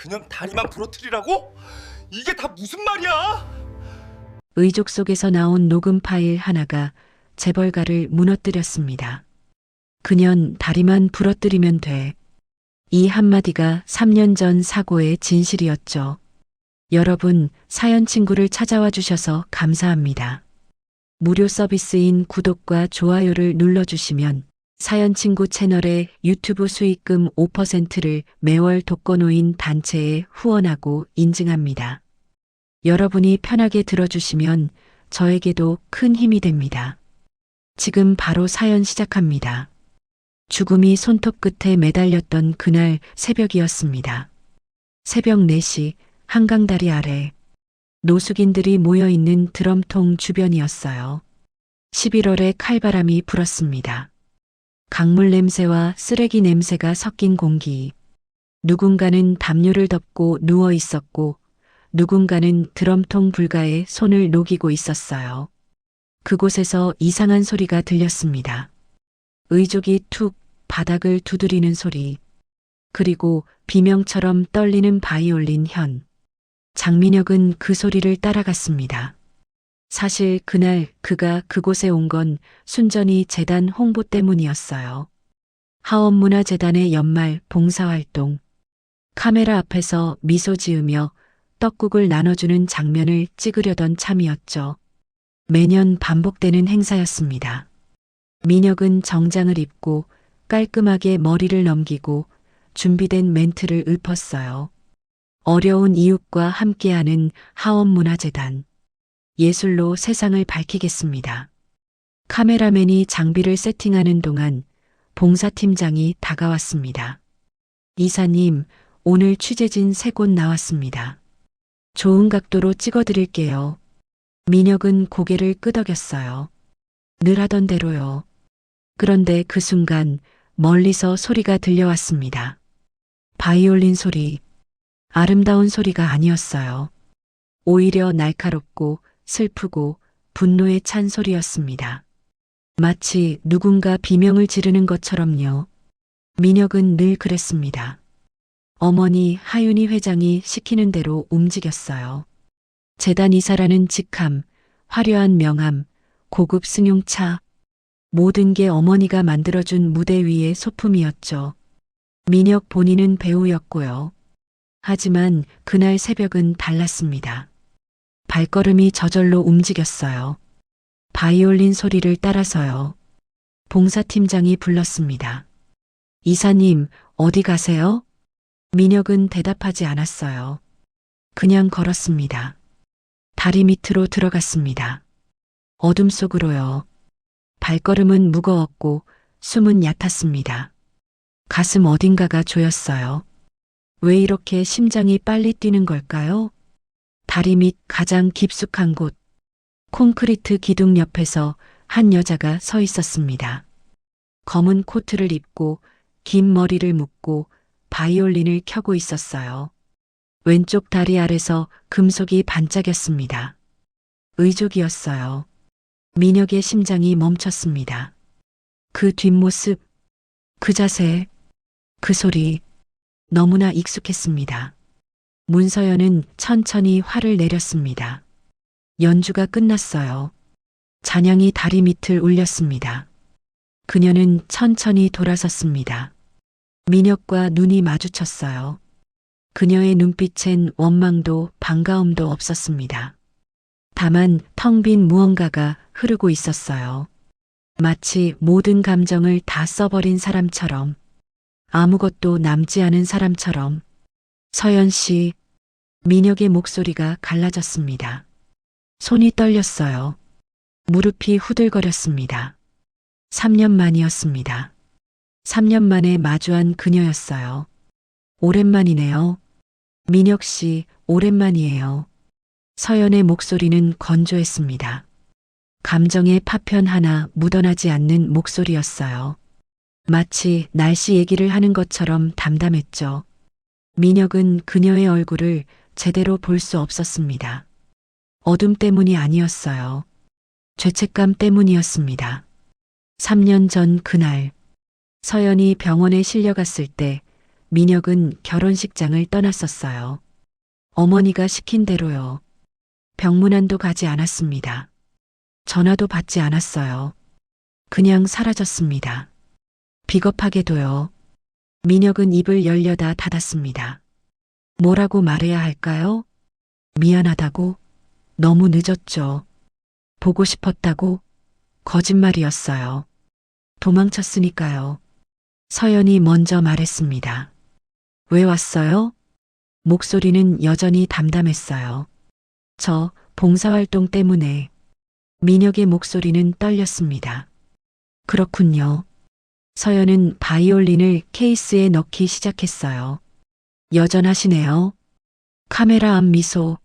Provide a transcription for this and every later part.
그냥 다리만 부러뜨리라고? 이게 다 무슨 말이야? 의족 속에서 나온 녹음 파일 하나가 재벌가를 무너뜨렸습니다. 그년 다리만 부러뜨리면 돼. 이 한마디가 3년 전 사고의 진실이었죠. 여러분, 사연 친구를 찾아와 주셔서 감사합니다. 무료 서비스인 구독과 좋아요를 눌러주시면 사연 친구 채널의 유튜브 수익금 5%를 매월 독거노인 단체에 후원하고 인증합니다. 여러분이 편하게 들어주시면 저에게도 큰 힘이 됩니다. 지금 바로 사연 시작합니다. 죽음이 손톱 끝에 매달렸던 그날 새벽이었습니다. 새벽 4시 한강다리 아래 노숙인들이 모여있는 드럼통 주변이었어요. 11월에 칼바람이 불었습니다. 강물 냄새와 쓰레기 냄새가 섞인 공기. 누군가는 담요를 덮고 누워 있었고 누군가는 드럼통 불가에 손을 녹이고 있었어요. 그곳에서 이상한 소리가 들렸습니다. 의족이 툭 바닥을 두드리는 소리. 그리고 비명처럼 떨리는 바이올린 현. 장민혁은 그 소리를 따라갔습니다. 사실 그날 그가 그곳에 온 건 순전히 재단 홍보 때문이었어요. 하원문화재단의 연말 봉사활동. 카메라 앞에서 미소 지으며 떡국을 나눠주는 장면을 찍으려던 참이었죠. 매년 반복되는 행사였습니다. 민혁은 정장을 입고 깔끔하게 머리를 넘기고 준비된 멘트를 읊었어요. 어려운 이웃과 함께하는 하원문화재단. 예술로 세상을 밝히겠습니다. 카메라맨이 장비를 세팅하는 동안 봉사팀장이 다가왔습니다. 이사님, 오늘 취재진 3곳 나왔습니다. 좋은 각도로 찍어드릴게요. 민혁은 고개를 끄덕였어요. 늘 하던 대로요. 그런데 그 순간 멀리서 소리가 들려왔습니다. 바이올린 소리. 아름다운 소리가 아니었어요. 오히려 날카롭고 슬프고 분노에 찬 소리였습니다. 마치 누군가 비명을 지르는 것처럼요. 민혁은 늘 그랬습니다. 어머니 하윤희 회장이 시키는 대로 움직였어요. 재단 이사라는 직함, 화려한 명함, 고급 승용차. 모든 게 어머니가 만들어준 무대 위의 소품이었죠. 민혁 본인은 배우였고요. 하지만 그날 새벽은 달랐습니다. 발걸음이 저절로 움직였어요. 바이올린 소리를 따라서요. 봉사팀장이 불렀습니다. 이사님, 어디 가세요? 민혁은 대답하지 않았어요. 그냥 걸었습니다. 다리 밑으로 들어갔습니다. 어둠 속으로요. 발걸음은 무거웠고 숨은 얕았습니다. 가슴 어딘가가 조였어요. 왜 이렇게 심장이 빨리 뛰는 걸까요? 다리 밑 가장 깊숙한 곳, 콘크리트 기둥 옆에서 한 여자가 서 있었습니다. 검은 코트를 입고 긴 머리를 묶고 바이올린을 켜고 있었어요. 왼쪽 다리 아래서 금속이 반짝였습니다. 의족이었어요. 민혁의 심장이 멈췄습니다. 그 뒷모습, 그 자세, 그 소리, 너무나 익숙했습니다. 문서연은 천천히 화를 내렸습니다. 연주가 끝났어요. 잔향이 다리 밑을 울렸습니다. 그녀는 천천히 돌아섰습니다. 민혁과 눈이 마주쳤어요. 그녀의 눈빛엔 원망도 반가움도 없었습니다. 다만 텅 빈 무언가가 흐르고 있었어요. 마치 모든 감정을 다 써버린 사람처럼, 아무것도 남지 않은 사람처럼. 서연 씨, 민혁의 목소리가 갈라졌습니다. 손이 떨렸어요. 무릎이 후들거렸습니다. 3년 만이었습니다. 3년 만에 마주한 그녀였어요. 오랜만이네요. 민혁 씨, 오랜만이에요. 서연의 목소리는 건조했습니다. 감정의 파편 하나 묻어나지 않는 목소리였어요. 마치 날씨 얘기를 하는 것처럼 담담했죠. 민혁은 그녀의 얼굴을 제대로 볼 수 없었습니다. 어둠 때문이 아니었어요. 죄책감 때문이었습니다. 3년 전 그날, 서연이 병원에 실려갔을 때 민혁은 결혼식장을 떠났었어요. 어머니가 시킨 대로요. 병문안도 가지 않았습니다. 전화도 받지 않았어요. 그냥 사라졌습니다. 비겁하게도요. 민혁은 입을 열려다 닫았습니다. 뭐라고 말해야 할까요? 미안하다고? 너무 늦었죠. 보고 싶었다고? 거짓말이었어요. 도망쳤으니까요. 서연이 먼저 말했습니다. 왜 왔어요? 목소리는 여전히 담담했어요. 저 봉사활동 때문에. 민혁의 목소리는 떨렸습니다. 그렇군요. 서연은 바이올린을 케이스에 넣기 시작했어요. 여전하시네요. 카메라 앞 미소.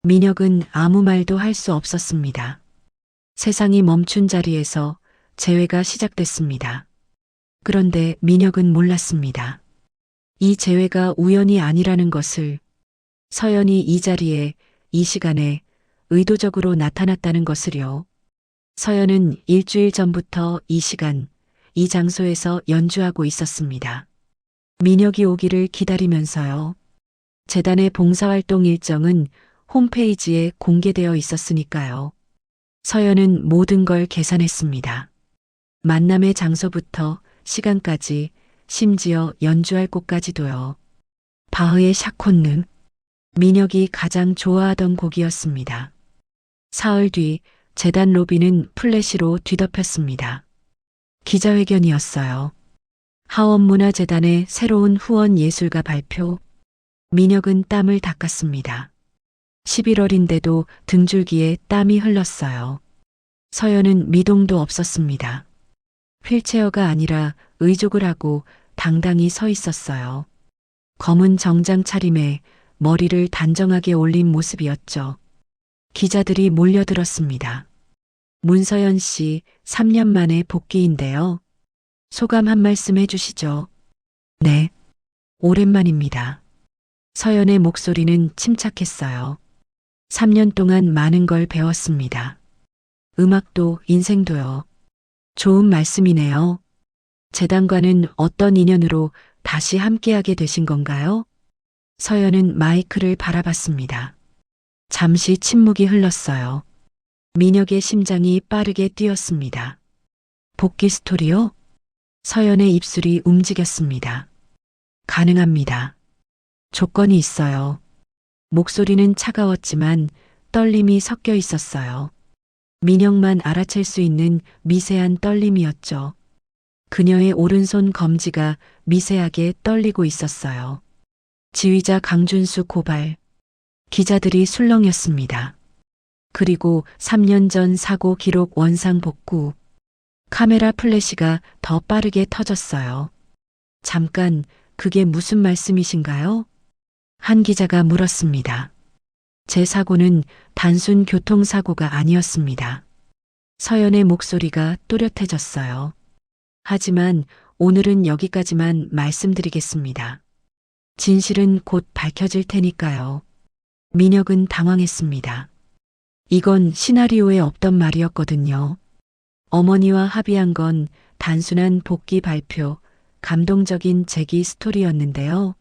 민혁은 아무 말도 할 수 없었습니다. 세상이 멈춘 자리에서 재회가 시작됐습니다. 그런데 민혁은 몰랐습니다. 이 재회가 우연이 아니라는 것을, 서연이 이 자리에, 이 시간에 의도적으로 나타났다는 것을요. 서연은 일주일 전부터 이 시간, 이 장소에서 연주하고 있었습니다. 민혁이 오기를 기다리면서요. 재단의 봉사활동 일정은 홈페이지에 공개되어 있었으니까요. 서연은 모든 걸 계산했습니다. 만남의 장소부터 시간까지, 심지어 연주할 곳까지도요. 바흐의 샤콘느, 민혁이 가장 좋아하던 곡이었습니다. 사흘 뒤 재단 로비는 플래시로 뒤덮였습니다. 기자회견이었어요. 하원문화재단의 새로운 후원 예술가 발표. 민혁은 땀을 닦았습니다. 11월인데도 등줄기에 땀이 흘렀어요. 서연은 미동도 없었습니다. 휠체어가 아니라 의족을 하고 당당히 서 있었어요. 검은 정장 차림에 머리를 단정하게 올린 모습이었죠. 기자들이 몰려들었습니다. 문서연 씨 3년 만에 복귀인데요. 소감 한 말씀 해주시죠. 네, 오랜만입니다. 서연의 목소리는 침착했어요. 3년 동안 많은 걸 배웠습니다. 음악도 인생도요. 좋은 말씀이네요. 재단과는 어떤 인연으로 다시 함께하게 되신 건가요? 서연은 마이크를 바라봤습니다. 잠시 침묵이 흘렀어요. 민혁의 심장이 빠르게 뛰었습니다. 복귀 스토리요? 서연의 입술이 움직였습니다. 가능합니다. 조건이 있어요. 목소리는 차가웠지만 떨림이 섞여 있었어요. 민혁만 알아챌 수 있는 미세한 떨림이었죠. 그녀의 오른손 검지가 미세하게 떨리고 있었어요. 지휘자 강준수 고발. 기자들이 술렁였습니다. 그리고 3년 전 사고 기록 원상 복구. 카메라 플래시가 더 빠르게 터졌어요. 잠깐, 그게 무슨 말씀이신가요? 한 기자가 물었습니다. 제 사고는 단순 교통사고가 아니었습니다. 서연의 목소리가 또렷해졌어요. 하지만 오늘은 여기까지만 말씀드리겠습니다. 진실은 곧 밝혀질 테니까요. 민혁은 당황했습니다. 이건 시나리오에 없던 말이었거든요. 어머니와 합의한 건 단순한 복귀 발표, 감동적인 재기 스토리였는데요.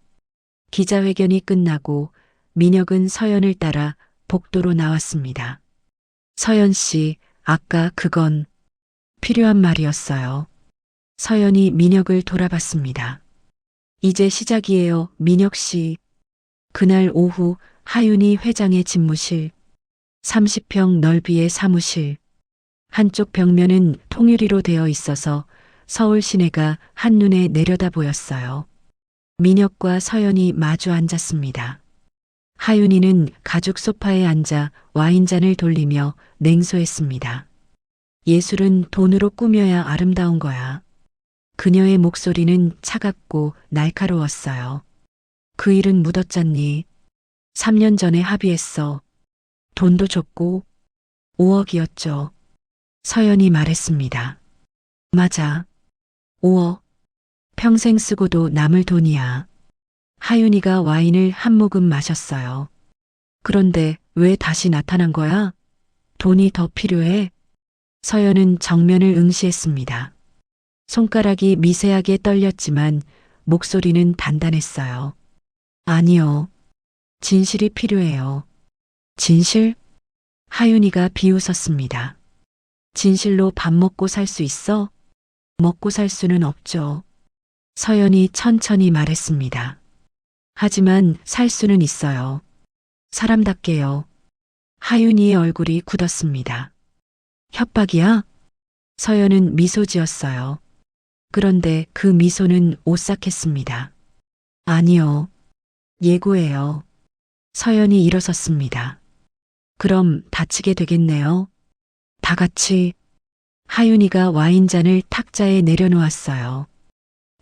기자회견이 끝나고 민혁은 서연을 따라 복도로 나왔습니다. 서연 씨, 아까 그건 필요한 말이었어요. 서연이 민혁을 돌아봤습니다. 이제 시작이에요, 민혁 씨. 그날 오후 하윤희 회장의 집무실, 30평 넓이의 사무실. 한쪽 벽면은 통유리로 되어 있어서 서울 시내가 한눈에 내려다 보였어요. 민혁과 서연이 마주 앉았습니다. 하윤이는 가죽 소파에 앉아 와인잔을 돌리며 냉소했습니다. 예술은 돈으로 꾸며야 아름다운 거야. 그녀의 목소리는 차갑고 날카로웠어요. 그 일은 묻었잖니. 3년 전에 합의했어. 돈도 줬고 5억이었죠. 서연이 말했습니다. 맞아. 5억. 평생 쓰고도 남을 돈이야. 하윤이가 와인을 한 모금 마셨어요. 그런데 왜 다시 나타난 거야? 돈이 더 필요해? 서연은 정면을 응시했습니다. 손가락이 미세하게 떨렸지만 목소리는 단단했어요. 아니요. 진실이 필요해요. 진실? 하윤이가 비웃었습니다. 진실로 밥 먹고 살 수 있어? 먹고 살 수는 없죠. 서연이 천천히 말했습니다. 하지만 살 수는 있어요. 사람답게요. 하윤이의 얼굴이 굳었습니다. 협박이야? 서연은 미소 지었어요. 그런데 그 미소는 오싹했습니다. 아니요. 예고예요. 서연이 일어섰습니다. 그럼 다치게 되겠네요. 다 같이. 하윤이가 와인잔을 탁자에 내려놓았어요.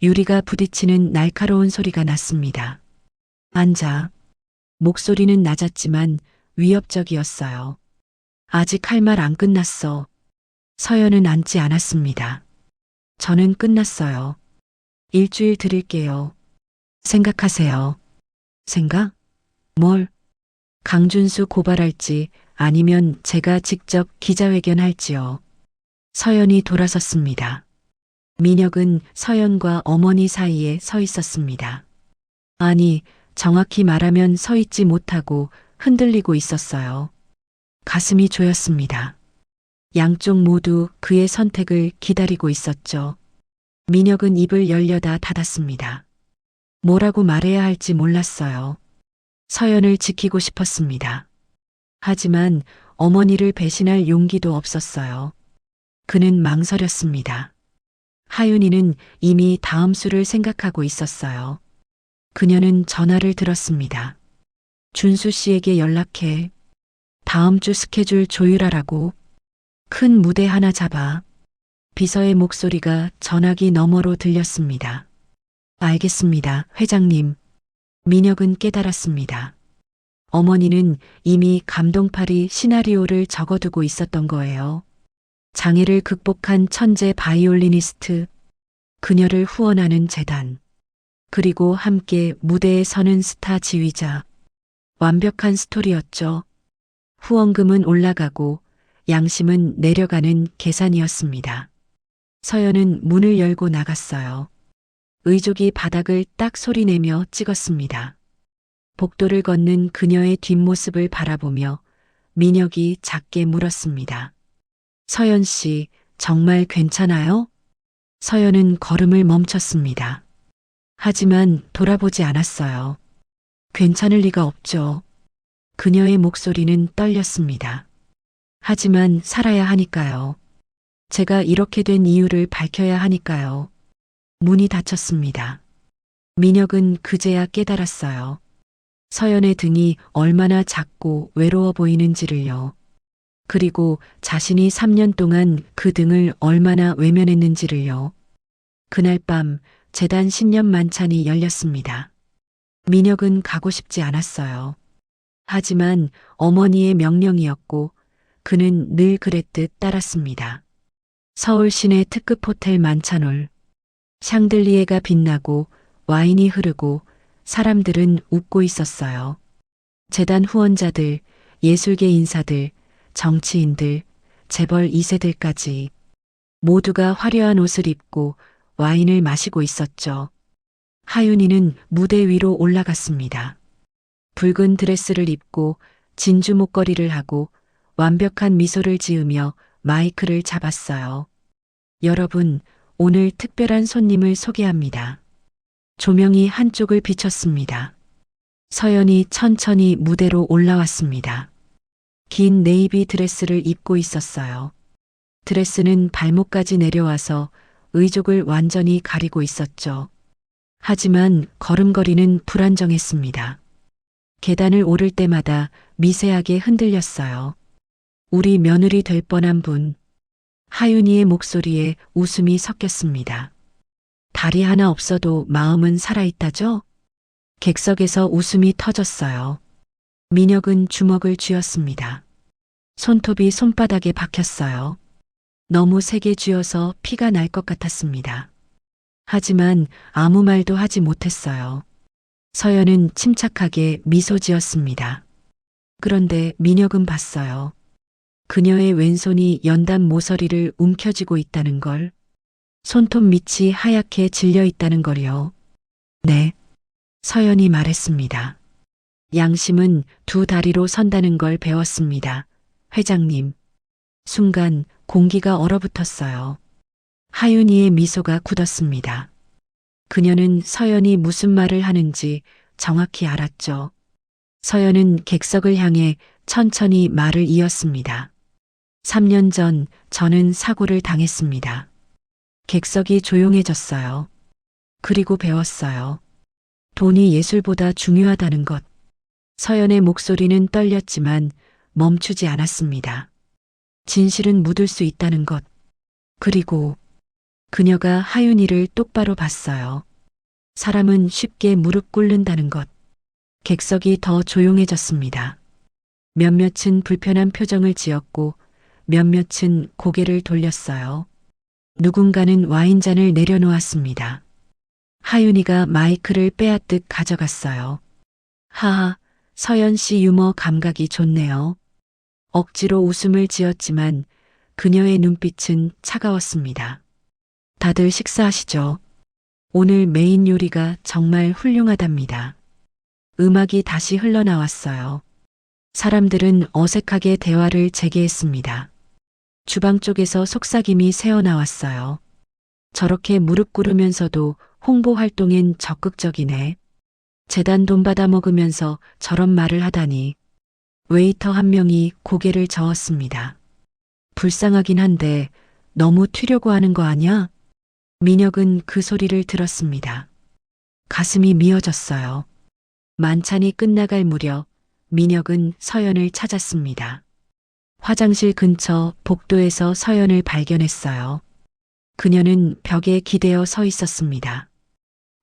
유리가 부딪히는 날카로운 소리가 났습니다. 앉아. 목소리는 낮았지만 위협적이었어요. 아직 할 말 안 끝났어. 서연은 앉지 않았습니다. 저는 끝났어요. 일주일 드릴게요. 생각하세요. 생각? 뭘? 강준수 고발할지 아니면 제가 직접 기자회견할지요. 서연이 돌아섰습니다. 민혁은 서연과 어머니 사이에 서 있었습니다. 아니, 정확히 말하면 서 있지 못하고 흔들리고 있었어요. 가슴이 조였습니다. 양쪽 모두 그의 선택을 기다리고 있었죠. 민혁은 입을 열려다 닫았습니다. 뭐라고 말해야 할지 몰랐어요. 서연을 지키고 싶었습니다. 하지만 어머니를 배신할 용기도 없었어요. 그는 망설였습니다. 하윤이는 이미 다음 수를 생각하고 있었어요. 그녀는 전화를 들었습니다. 준수 씨에게 연락해. 다음 주 스케줄 조율하라고. 큰 무대 하나 잡아. 비서의 목소리가 전화기 너머로 들렸습니다. 알겠습니다, 회장님. 민혁은 깨달았습니다. 어머니는 이미 감동팔이 시나리오를 적어두고 있었던 거예요. 장애를 극복한 천재 바이올리니스트, 그녀를 후원하는 재단, 그리고 함께 무대에 서는 스타 지휘자. 완벽한 스토리였죠. 후원금은 올라가고 양심은 내려가는 계산이었습니다. 서연은 문을 열고 나갔어요. 의족이 바닥을 딱 소리내며 찍었습니다. 복도를 걷는 그녀의 뒷모습을 바라보며 민혁이 작게 물었습니다. 서연 씨, 정말 괜찮아요? 서연은 걸음을 멈췄습니다. 하지만 돌아보지 않았어요. 괜찮을 리가 없죠. 그녀의 목소리는 떨렸습니다. 하지만 살아야 하니까요. 제가 이렇게 된 이유를 밝혀야 하니까요. 문이 닫혔습니다. 민혁은 그제야 깨달았어요. 서연의 등이 얼마나 작고 외로워 보이는지를요. 그리고 자신이 3년 동안 그 등을 얼마나 외면했는지를요. 그날 밤 재단 신년 만찬이 열렸습니다. 민혁은 가고 싶지 않았어요. 하지만 어머니의 명령이었고 그는 늘 그랬듯 따랐습니다. 서울 시내 특급 호텔 만찬홀. 샹들리에가 빛나고 와인이 흐르고 사람들은 웃고 있었어요. 재단 후원자들, 예술계 인사들, 정치인들, 재벌 2세들까지 모두가 화려한 옷을 입고 와인을 마시고 있었죠. 하윤이는 무대 위로 올라갔습니다. 붉은 드레스를 입고 진주 목걸이를 하고 완벽한 미소를 지으며 마이크를 잡았어요. 여러분, 오늘 특별한 손님을 소개합니다. 조명이 한쪽을 비췄습니다. 서연이 천천히 무대로 올라왔습니다. 긴 네이비 드레스를 입고 있었어요. 드레스는 발목까지 내려와서 의족을 완전히 가리고 있었죠. 하지만 걸음걸이는 불안정했습니다. 계단을 오를 때마다 미세하게 흔들렸어요. 우리 며느리 될 뻔한 분. 하윤이의 목소리에 웃음이 섞였습니다. 다리 하나 없어도 마음은 살아있다죠? 객석에서 웃음이 터졌어요. 민혁은 주먹을 쥐었습니다. 손톱이 손바닥에 박혔어요. 너무 세게 쥐어서 피가 날 것 같았습니다. 하지만 아무 말도 하지 못했어요. 서연은 침착하게 미소 지었습니다. 그런데 민혁은 봤어요. 그녀의 왼손이 연단 모서리를 움켜쥐고 있다는 걸, 손톱 밑이 하얗게 질려 있다는 걸요. 네. 서연이 말했습니다. 양심은 두 다리로 선다는 걸 배웠습니다. 회장님. 순간 공기가 얼어붙었어요. 하윤이의 미소가 굳었습니다. 그녀는 서연이 무슨 말을 하는지 정확히 알았죠. 서연은 객석을 향해 천천히 말을 이었습니다. 3년 전 저는 사고를 당했습니다. 객석이 조용해졌어요. 그리고 배웠어요. 돈이 예술보다 중요하다는 것. 서연의 목소리는 떨렸지만 멈추지 않았습니다. 진실은 묻을 수 있다는 것. 그리고 그녀가 하윤이를 똑바로 봤어요. 사람은 쉽게 무릎 꿇는다는 것. 객석이 더 조용해졌습니다. 몇몇은 불편한 표정을 지었고 몇몇은 고개를 돌렸어요. 누군가는 와인잔을 내려놓았습니다. 하윤이가 마이크를 빼앗듯 가져갔어요. 하하, 서연 씨 유머 감각이 좋네요. 억지로 웃음을 지었지만 그녀의 눈빛은 차가웠습니다. 다들 식사하시죠. 오늘 메인 요리가 정말 훌륭하답니다. 음악이 다시 흘러나왔어요. 사람들은 어색하게 대화를 재개했습니다. 주방 쪽에서 속삭임이 새어나왔어요. 저렇게 무릎 꿇으면서도 홍보 활동엔 적극적이네. 재단 돈 받아 먹으면서 저런 말을 하다니. 웨이터 한 명이 고개를 저었습니다. 불쌍하긴 한데 너무 튀려고 하는 거 아냐? 민혁은 그 소리를 들었습니다. 가슴이 미어졌어요. 만찬이 끝나갈 무렵 민혁은 서연을 찾았습니다. 화장실 근처 복도에서 서연을 발견했어요. 그녀는 벽에 기대어 서 있었습니다.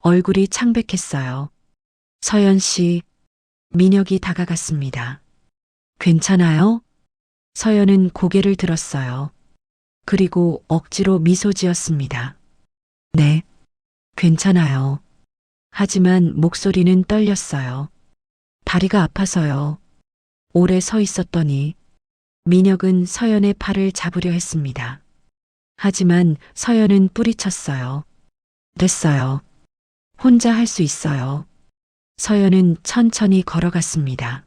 얼굴이 창백했어요. 서연 씨, 민혁이 다가갔습니다. 괜찮아요? 서연은 고개를 들었어요. 그리고 억지로 미소 지었습니다. 네, 괜찮아요. 하지만 목소리는 떨렸어요. 다리가 아파서요. 오래 서 있었더니 민혁은 서연의 팔을 잡으려 했습니다. 하지만 서연은 뿌리쳤어요. 됐어요. 혼자 할 수 있어요. 서연은 천천히 걸어갔습니다.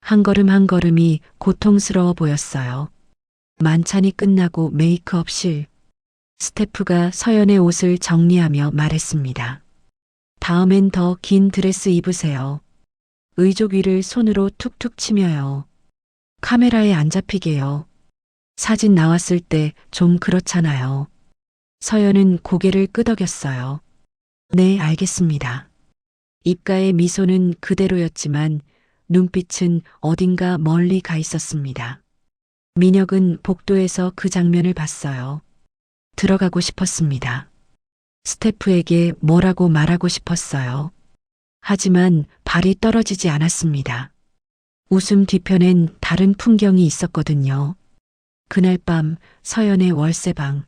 한 걸음 한 걸음이 고통스러워 보였어요. 만찬이 끝나고 메이크업실. 스태프가 서연의 옷을 정리하며 말했습니다. 다음엔 더 긴 드레스 입으세요. 의족 위를 손으로 툭툭 치며요. 카메라에 안 잡히게요. 사진 나왔을 때 좀 그렇잖아요. 서연은 고개를 끄덕였어요. 네, 알겠습니다. 입가의 미소는 그대로였지만 눈빛은 어딘가 멀리 가 있었습니다. 민혁은 복도에서 그 장면을 봤어요. 들어가고 싶었습니다. 스태프에게 뭐라고 말하고 싶었어요. 하지만 발이 떨어지지 않았습니다. 웃음 뒤편엔 다른 풍경이 있었거든요. 그날 밤 서연의 월세방.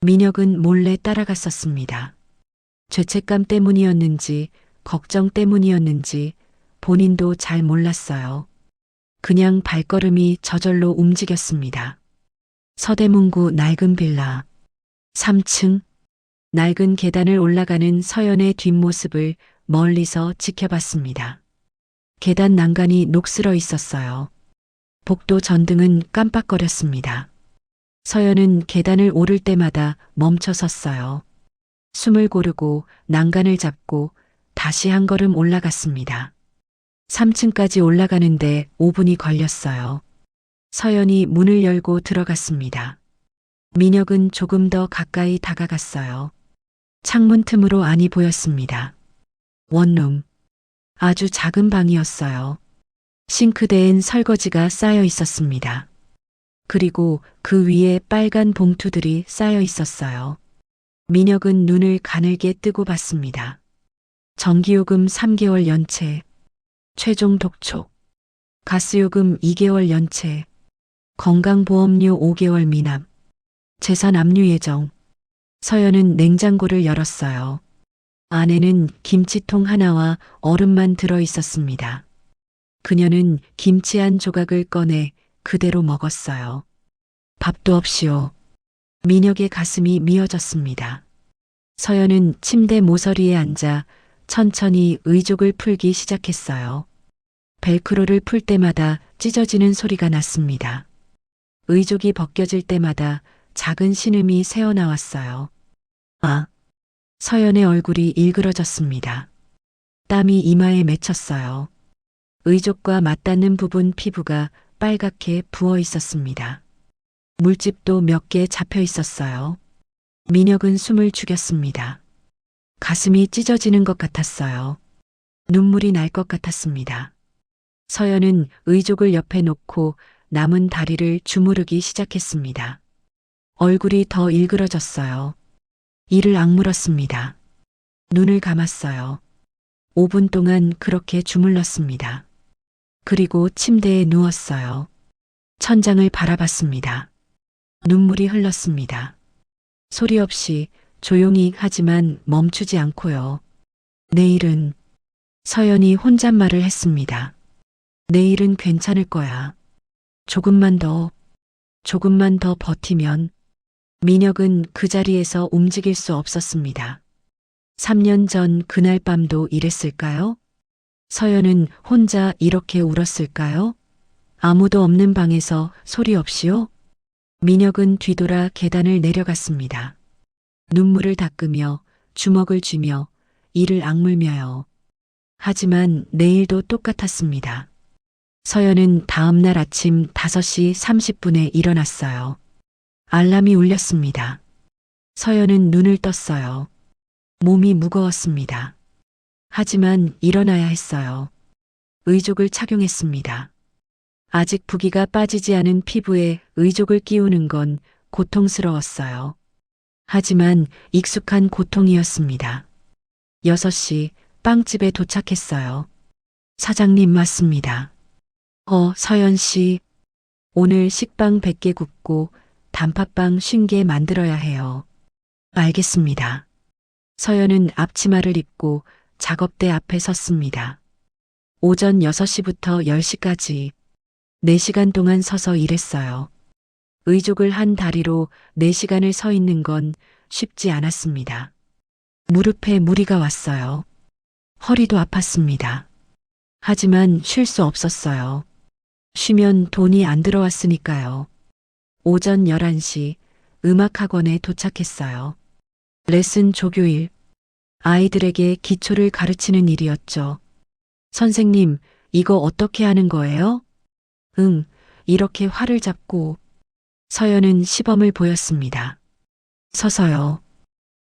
민혁은 몰래 따라갔었습니다. 죄책감 때문이었는지 걱정 때문이었는지 본인도 잘 몰랐어요. 그냥 발걸음이 저절로 움직였습니다. 서대문구 낡은 빌라 3층. 낡은 계단을 올라가는 서연의 뒷모습을 멀리서 지켜봤습니다. 계단 난간이 녹슬어 있었어요. 복도 전등은 깜빡거렸습니다. 서연은 계단을 오를 때마다 멈춰 섰어요. 숨을 고르고 난간을 잡고 다시 한 걸음 올라갔습니다. 3층까지 올라가는데 5분이 걸렸어요. 서연이 문을 열고 들어갔습니다. 민혁은 조금 더 가까이 다가갔어요. 창문 틈으로 안이 보였습니다. 원룸. 아주 작은 방이었어요. 싱크대엔 설거지가 쌓여 있었습니다. 그리고 그 위에 빨간 봉투들이 쌓여 있었어요. 민혁은 눈을 가늘게 뜨고 봤습니다. 전기요금 3개월 연체, 최종 독촉, 가스요금 2개월 연체, 건강보험료 5개월 미납, 재산 압류 예정. 서연은 냉장고를 열었어요. 안에는 김치통 하나와 얼음만 들어 있었습니다. 그녀는 김치 한 조각을 꺼내 그대로 먹었어요. 밥도 없이요. 민혁의 가슴이 미어졌습니다. 서연은 침대 모서리에 앉아 천천히 의족을 풀기 시작했어요. 벨크로를 풀 때마다 찢어지는 소리가 났습니다. 의족이 벗겨질 때마다 작은 신음이 새어나왔어요. 아! 서연의 얼굴이 일그러졌습니다. 땀이 이마에 맺혔어요. 의족과 맞닿는 부분 피부가 빨갛게 부어 있었습니다. 물집도 몇 개 잡혀 있었어요. 민혁은 숨을 죽였습니다. 가슴이 찢어지는 것 같았어요. 눈물이 날 것 같았습니다. 서연은 의족을 옆에 놓고 남은 다리를 주무르기 시작했습니다. 얼굴이 더 일그러졌어요. 이를 악물었습니다. 눈을 감았어요. 5분 동안 그렇게 주물렀습니다. 그리고 침대에 누웠어요. 천장을 바라봤습니다. 눈물이 흘렀습니다. 소리 없이 조용히 하지만 멈추지 않고요. 내일은 서연이 혼잣말을 했습니다. 내일은 괜찮을 거야. 조금만 더 버티면. 민혁은 그 자리에서 움직일 수 없었습니다. 3년 전 그날 밤도 이랬을까요? 서연은 혼자 이렇게 울었을까요? 아무도 없는 방에서 소리 없이요? 민혁은 뒤돌아 계단을 내려갔습니다. 눈물을 닦으며 주먹을 쥐며 이를 악물며요. 하지만 내일도 똑같았습니다. 서연은 다음 날 아침 5시 30분에 일어났어요. 알람이 울렸습니다. 서연은 눈을 떴어요. 몸이 무거웠습니다. 하지만 일어나야 했어요. 의족을 착용했습니다. 아직 부기가 빠지지 않은 피부에 의족을 끼우는 건 고통스러웠어요. 하지만 익숙한 고통이었습니다. 6시 빵집에 도착했어요. 사장님 맞습니다. 서연 씨. 오늘 식빵 100개 굽고 단팥빵 50개 만들어야 해요. 알겠습니다. 서연은 앞치마를 입고 작업대 앞에 섰습니다. 오전 6시부터 10시까지 4시간 동안 서서 일했어요. 의족을 한 다리로 4시간을 서 있는 건 쉽지 않았습니다. 무릎에 무리가 왔어요. 허리도 아팠습니다. 하지만 쉴 수 없었어요. 쉬면 돈이 안 들어왔으니까요. 오전 11시 음악학원에 도착했어요. 레슨 조교일. 아이들에게 기초를 가르치는 일이었죠. 선생님, 이거 어떻게 하는 거예요? 이렇게 활을 잡고. 서연은 시범을 보였습니다. 서서요.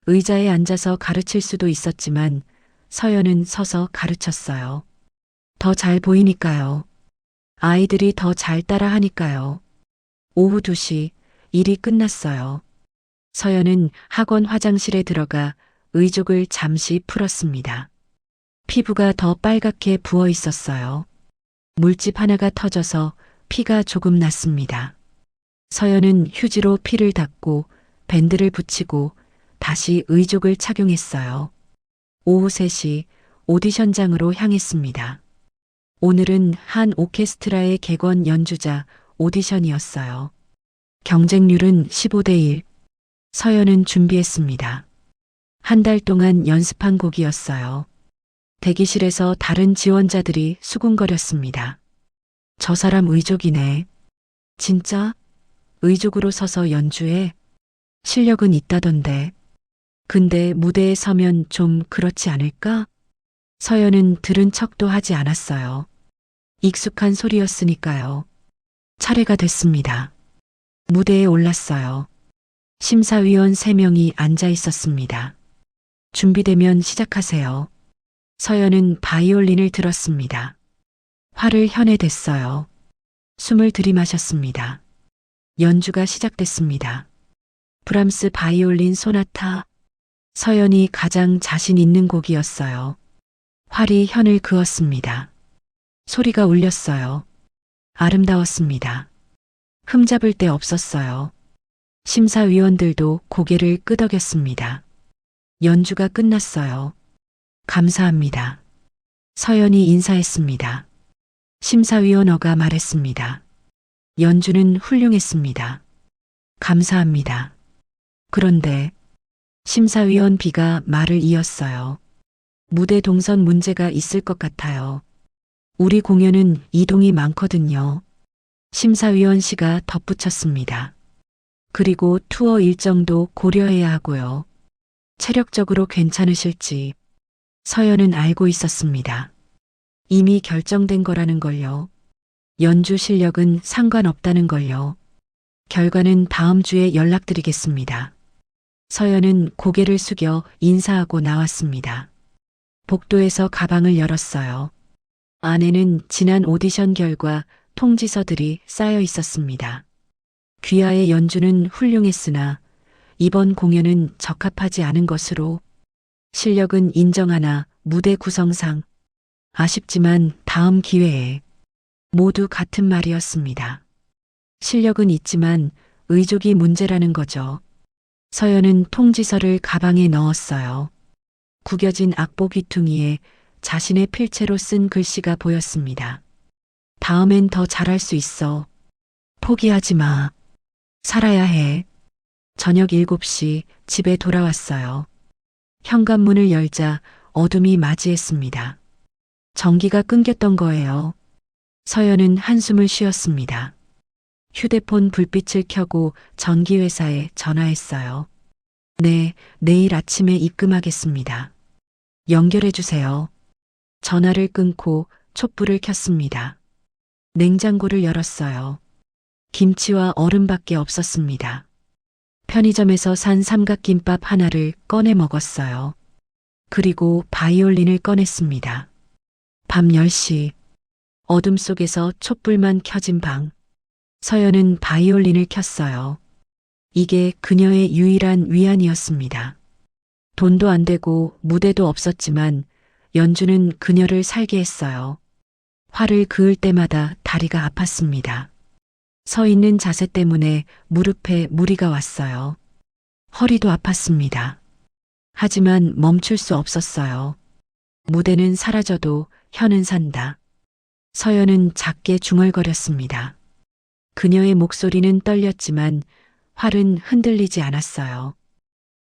의자에 앉아서 가르칠 수도 있었지만 서연은 서서 가르쳤어요. 더 잘 보이니까요. 아이들이 더 잘 따라 하니까요. 오후 2시 일이 끝났어요. 서연은 학원 화장실에 들어가 의족을 잠시 풀었습니다. 피부가 더 빨갛게 부어 있었어요. 물집 하나가 터져서 피가 조금 났습니다. 서연은 휴지로 피를 닦고 밴드를 붙이고 다시 의족을 착용했어요. 오후 3시 오디션장으로 향했습니다. 오늘은 한 오케스트라의 객원 연주자 오디션이었어요. 경쟁률은 15대 1. 서연은 준비했습니다. 한 달 동안 연습한 곡이었어요. 대기실에서 다른 지원자들이 수군거렸습니다. 저 사람 의족이네. 진짜? 의족으로 서서 연주해? 실력은 있다던데. 근데 무대에 서면 좀 그렇지 않을까? 서연은 들은 척도 하지 않았어요. 익숙한 소리였으니까요. 차례가 됐습니다. 무대에 올랐어요. 심사위원 3명이 앉아 있었습니다. 준비되면 시작하세요. 서연은 바이올린을 들었습니다. 활을 혀내 댔어요. 숨을 들이마셨습니다. 연주가 시작됐습니다. 브람스 바이올린 소나타. 서연이 가장 자신 있는 곡이었어요. 활이 혀를 그었습니다. 소리가 울렸어요. 아름다웠습니다. 흠잡을 데 없었어요. 심사위원들도 고개를 끄덕였습니다. 연주가 끝났어요. 감사합니다. 서연이 인사했습니다. 심사위원어가 말했습니다. 연주는 훌륭했습니다. 감사합니다. 그런데 심사위원 B가 말을 이었어요. 무대 동선 문제가 있을 것 같아요. 우리 공연은 이동이 많거든요. 심사위원 씨가 덧붙였습니다. 그리고 투어 일정도 고려해야 하고요. 체력적으로 괜찮으실지 서연은 알고 있었습니다. 이미 결정된 거라는 걸요. 연주 실력은 상관없다는 걸요. 결과는 다음 주에 연락드리겠습니다. 서연은 고개를 숙여 인사하고 나왔습니다. 복도에서 가방을 열었어요. 안에는 지난 오디션 결과 통지서들이 쌓여 있었습니다. 귀하의 연주는 훌륭했으나 이번 공연은 적합하지 않은 것으로 실력은 인정하나 무대 구성상 아쉽지만 다음 기회에 모두 같은 말이었습니다. 실력은 있지만 의족이 문제라는 거죠. 서연은 통지서를 가방에 넣었어요. 구겨진 악보 귀퉁이에 자신의 필체로 쓴 글씨가 보였습니다. 다음엔 더 잘할 수 있어. 포기하지 마. 살아야 해. 저녁 7시 집에 돌아왔어요. 현관문을 열자 어둠이 맞이했습니다. 전기가 끊겼던 거예요. 서연은 한숨을 쉬었습니다. 휴대폰 불빛을 켜고 전기회사에 전화했어요. 네, 내일 아침에 입금하겠습니다. 연결해 주세요. 전화를 끊고 촛불을 켰습니다. 냉장고를 열었어요. 김치와 얼음밖에 없었습니다. 편의점에서 산 삼각김밥 하나를 꺼내 먹었어요. 그리고 바이올린을 꺼냈습니다. 밤 10시, 어둠 속에서 촛불만 켜진 방. 서연은 바이올린을 켰어요. 이게 그녀의 유일한 위안이었습니다. 돈도 안 되고 무대도 없었지만 연주는 그녀를 살게 했어요. 활을 그을 때마다 다리가 아팠습니다. 서 있는 자세 때문에 무릎에 무리가 왔어요. 허리도 아팠습니다. 하지만 멈출 수 없었어요. 무대는 사라져도 혀는 산다. 서연은 작게 중얼거렸습니다. 그녀의 목소리는 떨렸지만 활은 흔들리지 않았어요.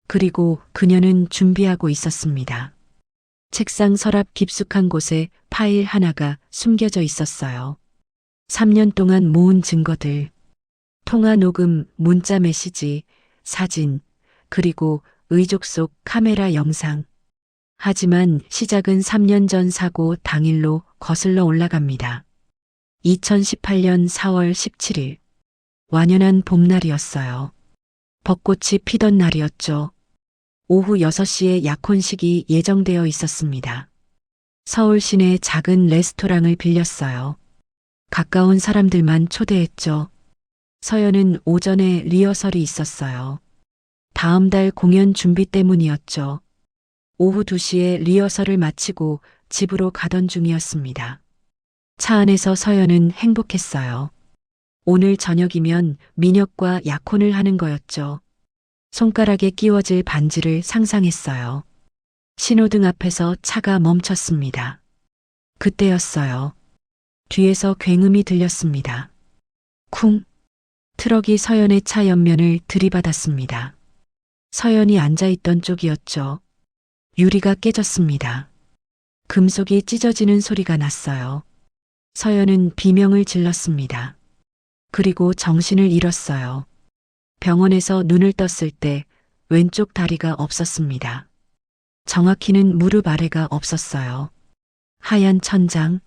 그리고 그녀는 준비하고 있었습니다. 책상 서랍 깊숙한 곳에 파일 하나가 숨겨져 있었어요. 3년 동안 모은 증거들, 통화 녹음, 문자 메시지, 사진, 그리고 의족 속 카메라 영상. 하지만 시작은 3년 전 사고 당일로 거슬러 올라갑니다. 2018년 4월 17일. 완연한 봄날이었어요. 벚꽃이 피던 날이었죠. 오후 6시에 약혼식이 예정되어 있었습니다. 서울 시내 작은 레스토랑을 빌렸어요. 가까운 사람들만 초대했죠. 서연은 오전에 리허설이 있었어요. 다음 달 공연 준비 때문이었죠. 오후 2시에 리허설을 마치고 집으로 가던 중이었습니다. 차 안에서 서연은 행복했어요. 오늘 저녁이면 민혁과 약혼을 하는 거였죠. 손가락에 끼워질 반지를 상상했어요. 신호등 앞에서 차가 멈췄습니다. 그때였어요. 뒤에서 굉음이 들렸습니다. 쿵! 트럭이 서연의 차 옆면을 들이받았습니다. 서연이 앉아있던 쪽이었죠. 유리가 깨졌습니다. 금속이 찢어지는 소리가 났어요. 서연은 비명을 질렀습니다. 그리고 정신을 잃었어요. 병원에서 눈을 떴을 때 왼쪽 다리가 없었습니다. 정확히는 무릎 아래가 없었어요. 하얀 천장,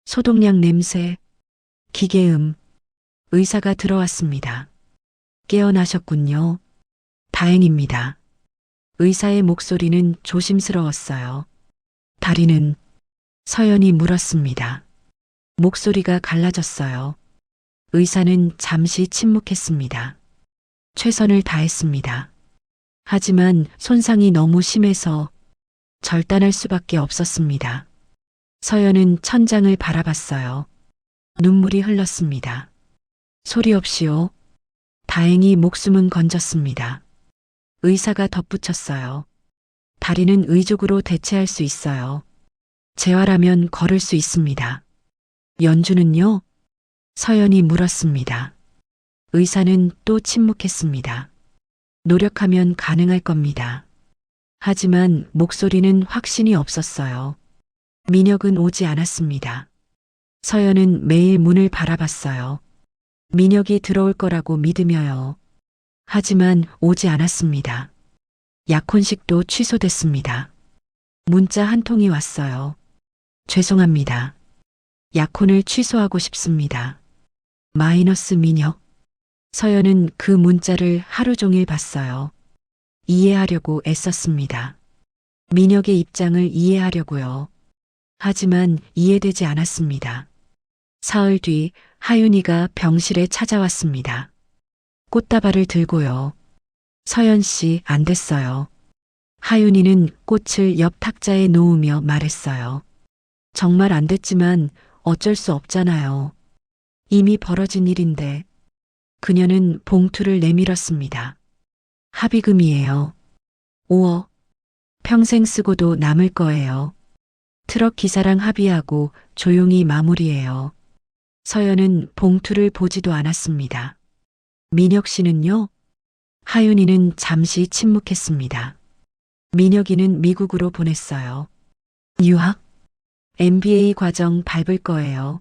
소독약 냄새, 기계음. 의사가 들어왔습니다. 깨어나셨군요. 다행입니다. 의사의 목소리는 조심스러웠어요. 다리는? 서연이 물었습니다. 목소리가 갈라졌어요. 의사는 잠시 침묵했습니다. 최선을 다했습니다. 하지만 손상이 너무 심해서 절단할 수밖에 없었습니다. 서연은 천장을 바라봤어요. 눈물이 흘렀습니다. 소리 없이요. 다행히 목숨은 건졌습니다. 의사가 덧붙였어요. 다리는 의족으로 대체할 수 있어요. 재활하면 걸을 수 있습니다. 연주는요? 서연이 물었습니다. 의사는 또 침묵했습니다. 노력하면 가능할 겁니다. 하지만 목소리는 확신이 없었어요. 민혁은 오지 않았습니다. 서연은 매일 문을 바라봤어요. 민혁이 들어올 거라고 믿으며요. 하지만 오지 않았습니다. 약혼식도 취소됐습니다. 문자 한 통이 왔어요. 죄송합니다. 약혼을 취소하고 싶습니다. 마이너스 민혁. 서연은 그 문자를 하루 종일 봤어요. 이해하려고 애썼습니다. 민혁의 입장을 이해하려고요. 하지만 이해되지 않았습니다. 사흘 뒤 하윤이가 병실에 찾아왔습니다. 꽃다발을 들고요. 서연 씨, 안 됐어요. 하윤이는 꽃을 옆 탁자에 놓으며 말했어요. 정말 안 됐지만 어쩔 수 없잖아요. 이미 벌어진 일인데. 그녀는 봉투를 내밀었습니다. 합의금이에요. 5억. 평생 쓰고도 남을 거예요. 트럭 기사랑 합의하고 조용히 마무리해요. 서연은 봉투를 보지도 않았습니다. 민혁 씨는요? 하윤이는 잠시 침묵했습니다. 민혁이는 미국으로 보냈어요. 유학? MBA 과정 밟을 거예요.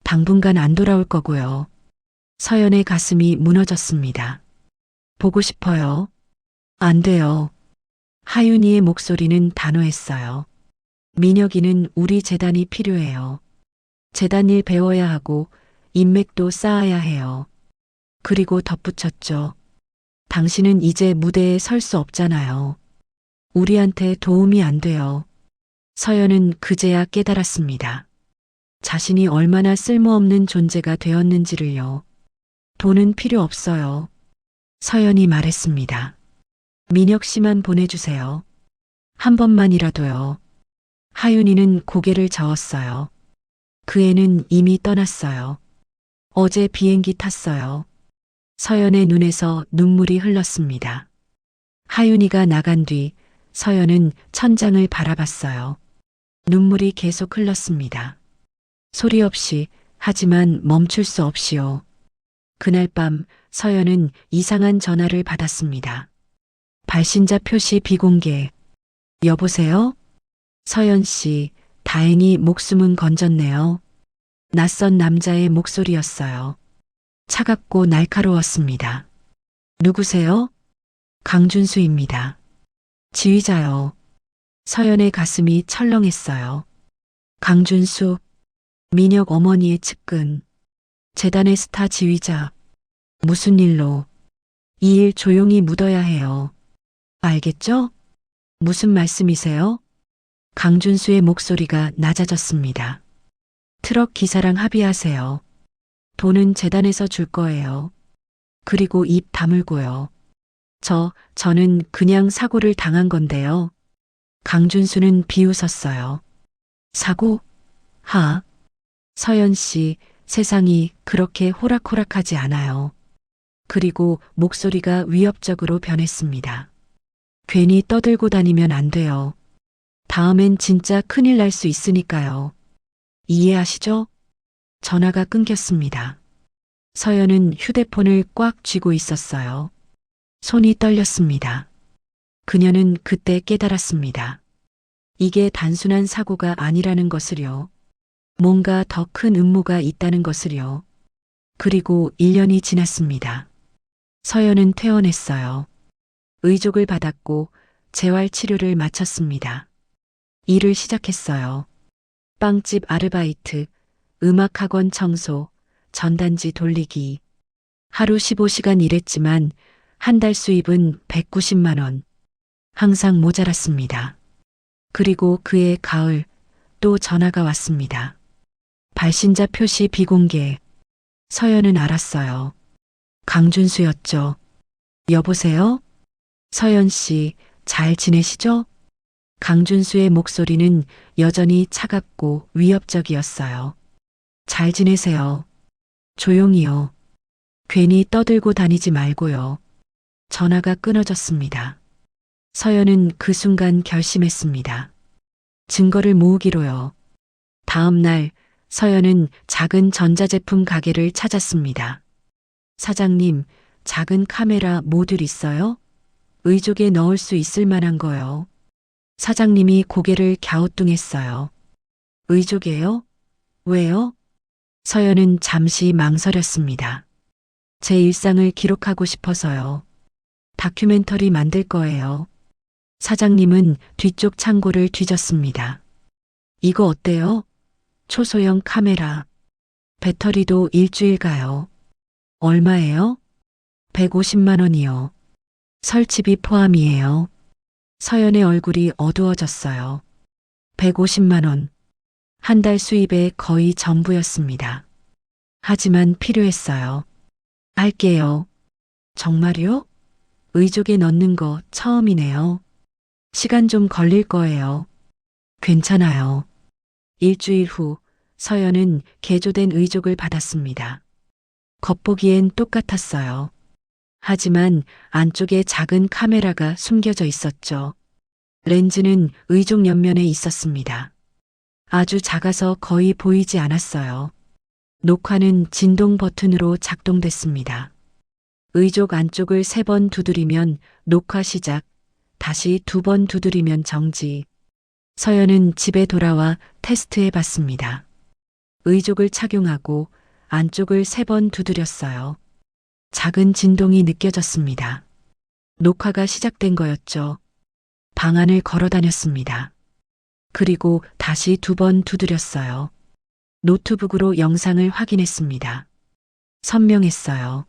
당분간 안 돌아올 거고요. 서연의 가슴이 무너졌습니다. 보고 싶어요. 안 돼요. 하윤이의 목소리는 단호했어요. 민혁이는 우리 재단이 필요해요. 재단 일 배워야 하고 인맥도 쌓아야 해요. 그리고 덧붙였죠. 당신은 이제 무대에 설 수 없잖아요. 우리한테 도움이 안 돼요. 서연은 그제야 깨달았습니다. 자신이 얼마나 쓸모없는 존재가 되었는지를요. 돈은 필요 없어요. 서연이 말했습니다. 민혁 씨만 보내주세요. 한 번만이라도요. 하윤이는 고개를 저었어요. 그 애는 이미 떠났어요. 어제 비행기 탔어요. 서연의 눈에서 눈물이 흘렀습니다. 하윤이가 나간 뒤 서연은 천장을 바라봤어요. 눈물이 계속 흘렀습니다. 소리 없이, 하지만 멈출 수 없이요. 그날 밤 서연은 이상한 전화를 받았습니다. 발신자 표시 비공개. 여보세요? 서연 씨, 다행히 목숨은 건졌네요. 낯선 남자의 목소리였어요. 차갑고 날카로웠습니다. 누구세요? 강준수입니다. 지휘자요. 서연의 가슴이 철렁했어요. 강준수, 민혁 어머니의 측근, 재단의 스타 지휘자. 무슨 일로? 이 일 조용히 묻어야 해요. 알겠죠? 무슨 말씀이세요? 강준수의 목소리가 낮아졌습니다. 트럭 기사랑 합의하세요. 돈은 재단에서 줄 거예요. 그리고 입 다물고요. 저는 그냥 사고를 당한 건데요. 강준수는 비웃었어요. 사고? 서연 씨, 세상이 그렇게 호락호락하지 않아요. 그리고 목소리가 위협적으로 변했습니다. 괜히 떠들고 다니면 안 돼요. 다음엔 진짜 큰일 날 수 있으니까요. 이해하시죠? 전화가 끊겼습니다. 서연은 휴대폰을 꽉 쥐고 있었어요. 손이 떨렸습니다. 그녀는 그때 깨달았습니다. 이게 단순한 사고가 아니라는 것을요. 뭔가 더 큰 음모가 있다는 것을요. 그리고 1년이 지났습니다. 서연은 퇴원했어요. 의족을 받았고 재활 치료를 마쳤습니다. 일을 시작했어요. 빵집 아르바이트, 음악학원 청소, 전단지 돌리기. 하루 15시간 일했지만 한 달 수입은 190만 원. 항상 모자랐습니다. 그리고 그해 가을 또 전화가 왔습니다. 발신자 표시 비공개. 서연은 알았어요. 강준수였죠. 여보세요? 서연 씨, 잘 지내시죠? 강준수의 목소리는 여전히 차갑고 위협적이었어요. 잘 지내세요. 조용히요. 괜히 떠들고 다니지 말고요. 전화가 끊어졌습니다. 서연은 그 순간 결심했습니다. 증거를 모으기로요. 다음 날 서연은 작은 전자제품 가게를 찾았습니다. 사장님, 작은 카메라 모듈 있어요? 의족에 넣을 수 있을 만한 거요. 사장님이 고개를 갸우뚱했어요. 의족에요? 왜요? 서연은 잠시 망설였습니다. 제 일상을 기록하고 싶어서요. 다큐멘터리 만들 거예요. 사장님은 뒤쪽 창고를 뒤졌습니다. 이거 어때요? 초소형 카메라. 배터리도 일주일 가요. 얼마예요? 150만 원이요. 설치비 포함이에요. 서연의 얼굴이 어두워졌어요. 150만 원. 한 달 수입의 거의 전부였습니다. 하지만 필요했어요. 할게요. 정말요? 의족에 넣는 거 처음이네요. 시간 좀 걸릴 거예요. 괜찮아요. 일주일 후 서연은 개조된 의족을 받았습니다. 겉보기엔 똑같았어요. 하지만 안쪽에 작은 카메라가 숨겨져 있었죠. 렌즈는 의족 옆면에 있었습니다. 아주 작아서 거의 보이지 않았어요. 녹화는 진동 버튼으로 작동됐습니다. 의족 안쪽을 3번 두드리면 녹화 시작, 다시 2번 두드리면 정지. 서연은 집에 돌아와 테스트해 봤습니다. 의족을 착용하고 안쪽을 3번 두드렸어요. 작은 진동이 느껴졌습니다. 녹화가 시작된 거였죠. 방 안을 걸어 다녔습니다. 그리고 다시 2번 두드렸어요. 노트북으로 영상을 확인했습니다. 선명했어요.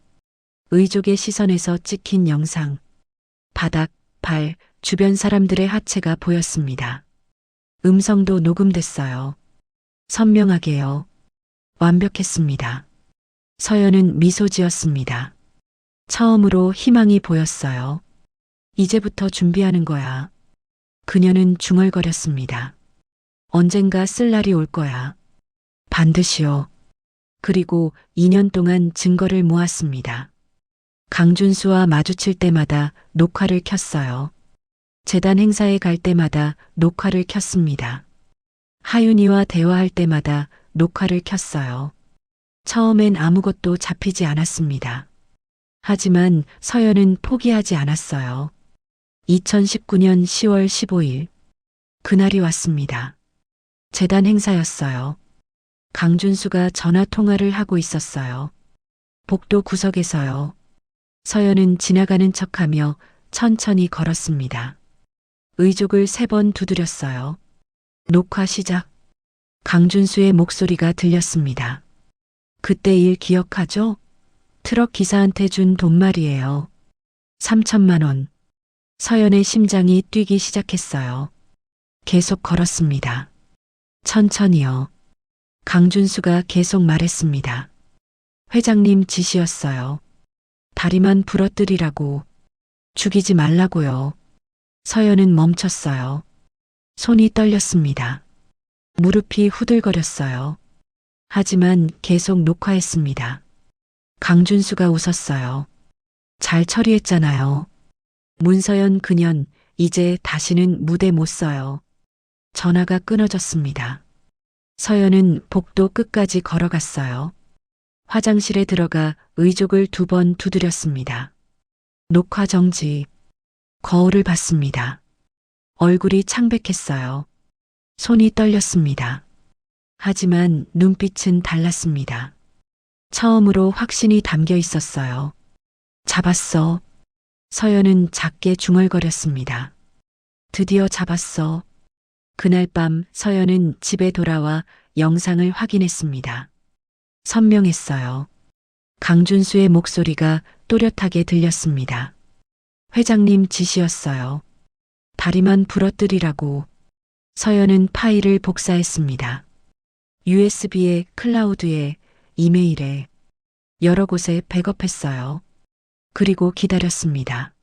의족의 시선에서 찍힌 영상. 바닥, 발, 주변 사람들의 하체가 보였습니다. 음성도 녹음됐어요. 선명하게요. 완벽했습니다. 서연은 미소 지었습니다. 처음으로 희망이 보였어요. 이제부터 준비하는 거야. 그녀는 중얼거렸습니다. 언젠가 쓸 날이 올 거야. 반드시요. 그리고 2년 동안 증거를 모았습니다. 강준수와 마주칠 때마다 녹화를 켰어요. 재단 행사에 갈 때마다 녹화를 켰습니다. 하윤이와 대화할 때마다 녹화를 켰어요. 처음엔 아무것도 잡히지 않았습니다. 하지만 서연은 포기하지 않았어요. 2019년 10월 15일. 그날이 왔습니다. 재단 행사였어요. 강준수가 전화 통화를 하고 있었어요. 복도 구석에서요. 서연은 지나가는 척하며 천천히 걸었습니다. 의족을 3번 두드렸어요. 녹화 시작. 강준수의 목소리가 들렸습니다. 그때 일 기억하죠? 트럭 기사한테 준 돈 말이에요. 3천만 원. 서연의 심장이 뛰기 시작했어요. 계속 걸었습니다. 천천히요. 강준수가 계속 말했습니다. 회장님 지시였어요. 다리만 부러뜨리라고. 죽이지 말라고요. 서연은 멈췄어요. 손이 떨렸습니다. 무릎이 후들거렸어요. 하지만 계속 녹화했습니다. 강준수가 웃었어요. 잘 처리했잖아요. 문서연 그년 이제 다시는 무대 못 서요. 전화가 끊어졌습니다. 서연은 복도 끝까지 걸어갔어요. 화장실에 들어가 의족을 2번 두드렸습니다. 녹화 정지. 거울을 봤습니다. 얼굴이 창백했어요. 손이 떨렸습니다. 하지만 눈빛은 달랐습니다. 처음으로 확신이 담겨 있었어요. 잡았어. 서연은 작게 중얼거렸습니다. 드디어 잡았어. 그날 밤 서연은 집에 돌아와 영상을 확인했습니다. 선명했어요. 강준수의 목소리가 또렷하게 들렸습니다. 회장님 지시였어요. 다리만 부러뜨리라고. 서연은 파일을 복사했습니다. USB에, 클라우드에, 이메일에, 여러 곳에 백업했어요. 그리고 기다렸습니다.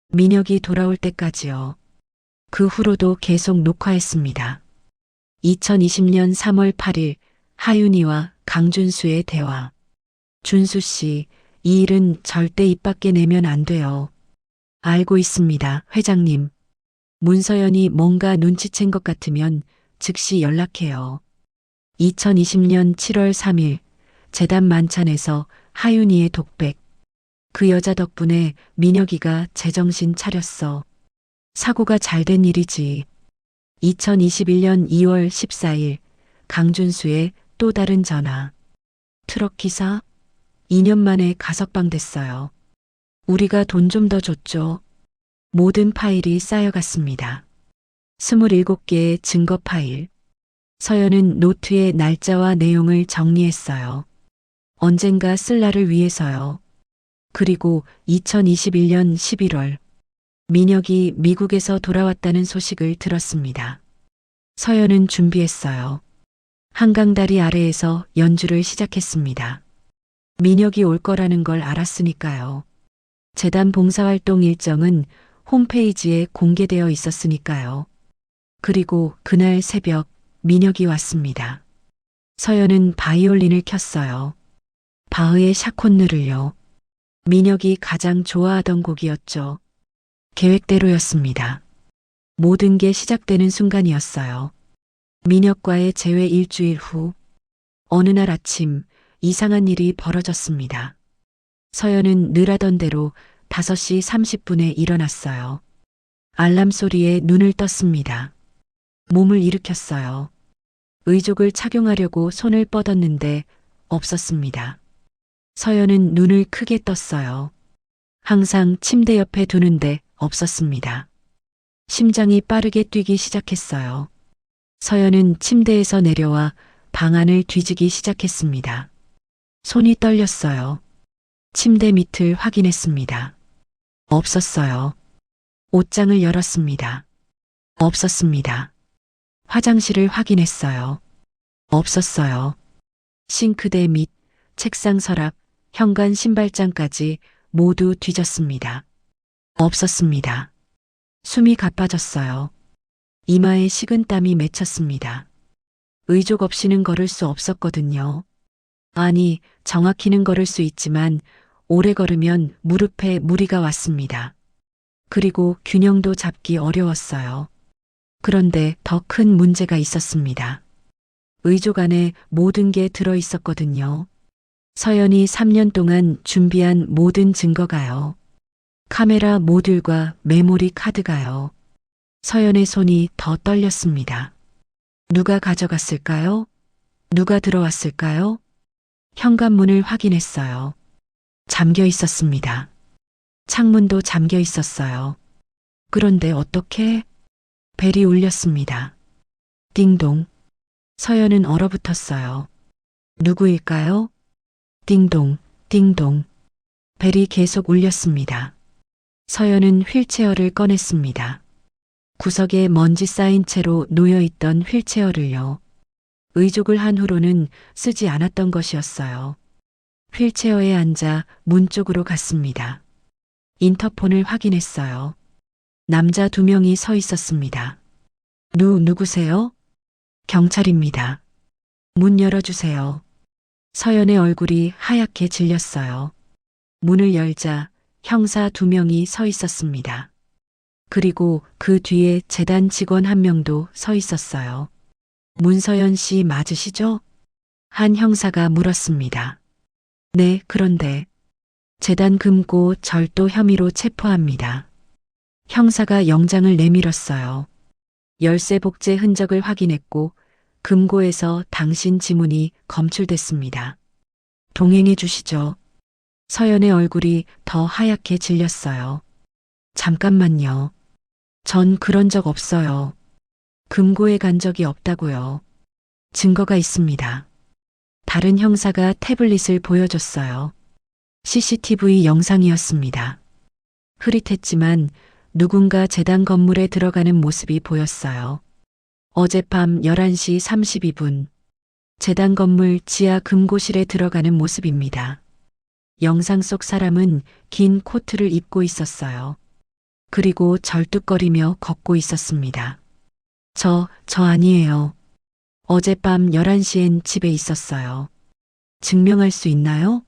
민혁이 돌아올 때까지요. 그 후로도 계속 녹화했습니다. 2020년 3월 8일 하윤이와 강준수의 대화. 준수 씨, 이 일은 절대 입 밖에 내면 안 돼요. 알고 있습니다, 회장님. 문서연이 뭔가 눈치챈 것 같으면 즉시 연락해요. 2020년 7월 3일 재단 만찬에서 하윤이의 독백. 그 여자 덕분에 민혁이가 제정신 차렸어. 사고가 잘 된 일이지. 2021년 2월 14일 강준수의 또 다른 전화. 트럭 기사? 2년 만에 가석방 됐어요. 우리가 돈 좀 더 줬죠. 모든 파일이 쌓여갔습니다. 27개의 증거 파일. 서연은 노트에 날짜와 내용을 정리했어요. 언젠가 쓸 날을 위해서요. 그리고 2021년 11월 민혁이 미국에서 돌아왔다는 소식을 들었습니다. 서연은 준비했어요. 한강다리 아래에서 연주를 시작했습니다. 민혁이 올 거라는 걸 알았으니까요. 재단 봉사활동 일정은 홈페이지에 공개되어 있었으니까요. 그리고 그날 새벽 민혁이 왔습니다. 서연은 바이올린을 켰어요. 바흐의 샤콘느를요. 민혁이 가장 좋아하던 곡이었죠. 계획대로였습니다. 모든 게 시작되는 순간이었어요. 민혁과의 재회 일주일 후 어느 날 아침 이상한 일이 벌어졌습니다. 서연은 늘 하던 대로 5시 30분에 일어났어요. 알람 소리에 눈을 떴습니다. 몸을 일으켰어요. 의족을 착용하려고 손을 뻗었는데 없었습니다. 서연은 눈을 크게 떴어요. 항상 침대 옆에 두는데 없었습니다. 심장이 빠르게 뛰기 시작했어요. 서연은 침대에서 내려와 방안을 뒤지기 시작했습니다. 손이 떨렸어요. 침대 밑을 확인했습니다. 없었어요. 옷장을 열었습니다. 없었습니다. 화장실을 확인했어요. 없었어요. 싱크대 및 책상 서랍, 현관 신발장까지 모두 뒤졌습니다. 없었습니다. 숨이 가빠졌어요. 이마에 식은땀이 맺혔습니다. 의족 없이는 걸을 수 없었거든요. 아니, 정확히는 걸을 수 있지만 오래 걸으면 무릎에 무리가 왔습니다. 그리고 균형도 잡기 어려웠어요. 그런데 더 큰 문제가 있었습니다. 의족 안에 모든 게 들어 있었거든요. 서연이 3년 동안 준비한 모든 증거가요. 카메라 모듈과 메모리 카드가요. 서연의 손이 더 떨렸습니다. 누가 가져갔을까요? 누가 들어왔을까요? 현관문을 확인했어요. 잠겨 있었습니다. 창문도 잠겨 있었어요. 그런데 어떻게? 벨이 울렸습니다. 띵동. 서연은 얼어붙었어요. 누구일까요? 띵동, 띵동. 벨이 계속 울렸습니다. 서연은 휠체어를 꺼냈습니다. 구석에 먼지 쌓인 채로 놓여있던 휠체어를요. 의족을 한 후로는 쓰지 않았던 것이었어요. 휠체어에 앉아 문 쪽으로 갔습니다. 인터폰을 확인했어요. 남자 2명이 서 있었습니다. 누구세요? 경찰입니다. 문 열어주세요. 서연의 얼굴이 하얗게 질렸어요. 문을 열자 형사 2명이 서 있었습니다. 그리고 그 뒤에 재단 직원 1명도 서 있었어요. 문서연 씨 맞으시죠? 한 형사가 물었습니다. 네, 그런데 재단 금고 절도 혐의로 체포합니다. 형사가 영장을 내밀었어요. 열쇠 복제 흔적을 확인했고 금고에서 당신 지문이 검출됐습니다. 동행해 주시죠. 서연의 얼굴이 더 하얗게 질렸어요. 잠깐만요. 전 그런 적 없어요. 금고에 간 적이 없다고요. 증거가 있습니다. 다른 형사가 태블릿을 보여줬어요. CCTV 영상이었습니다. 흐릿했지만 누군가 재단 건물에 들어가는 모습이 보였어요. 어젯밤 11시 32분 재단 건물 지하 금고실에 들어가는 모습입니다. 영상 속 사람은 긴 코트를 입고 있었어요. 그리고 절뚝거리며 걷고 있었습니다. 저 아니에요. 어젯밤 11시엔 집에 있었어요. 증명할 수 있나요?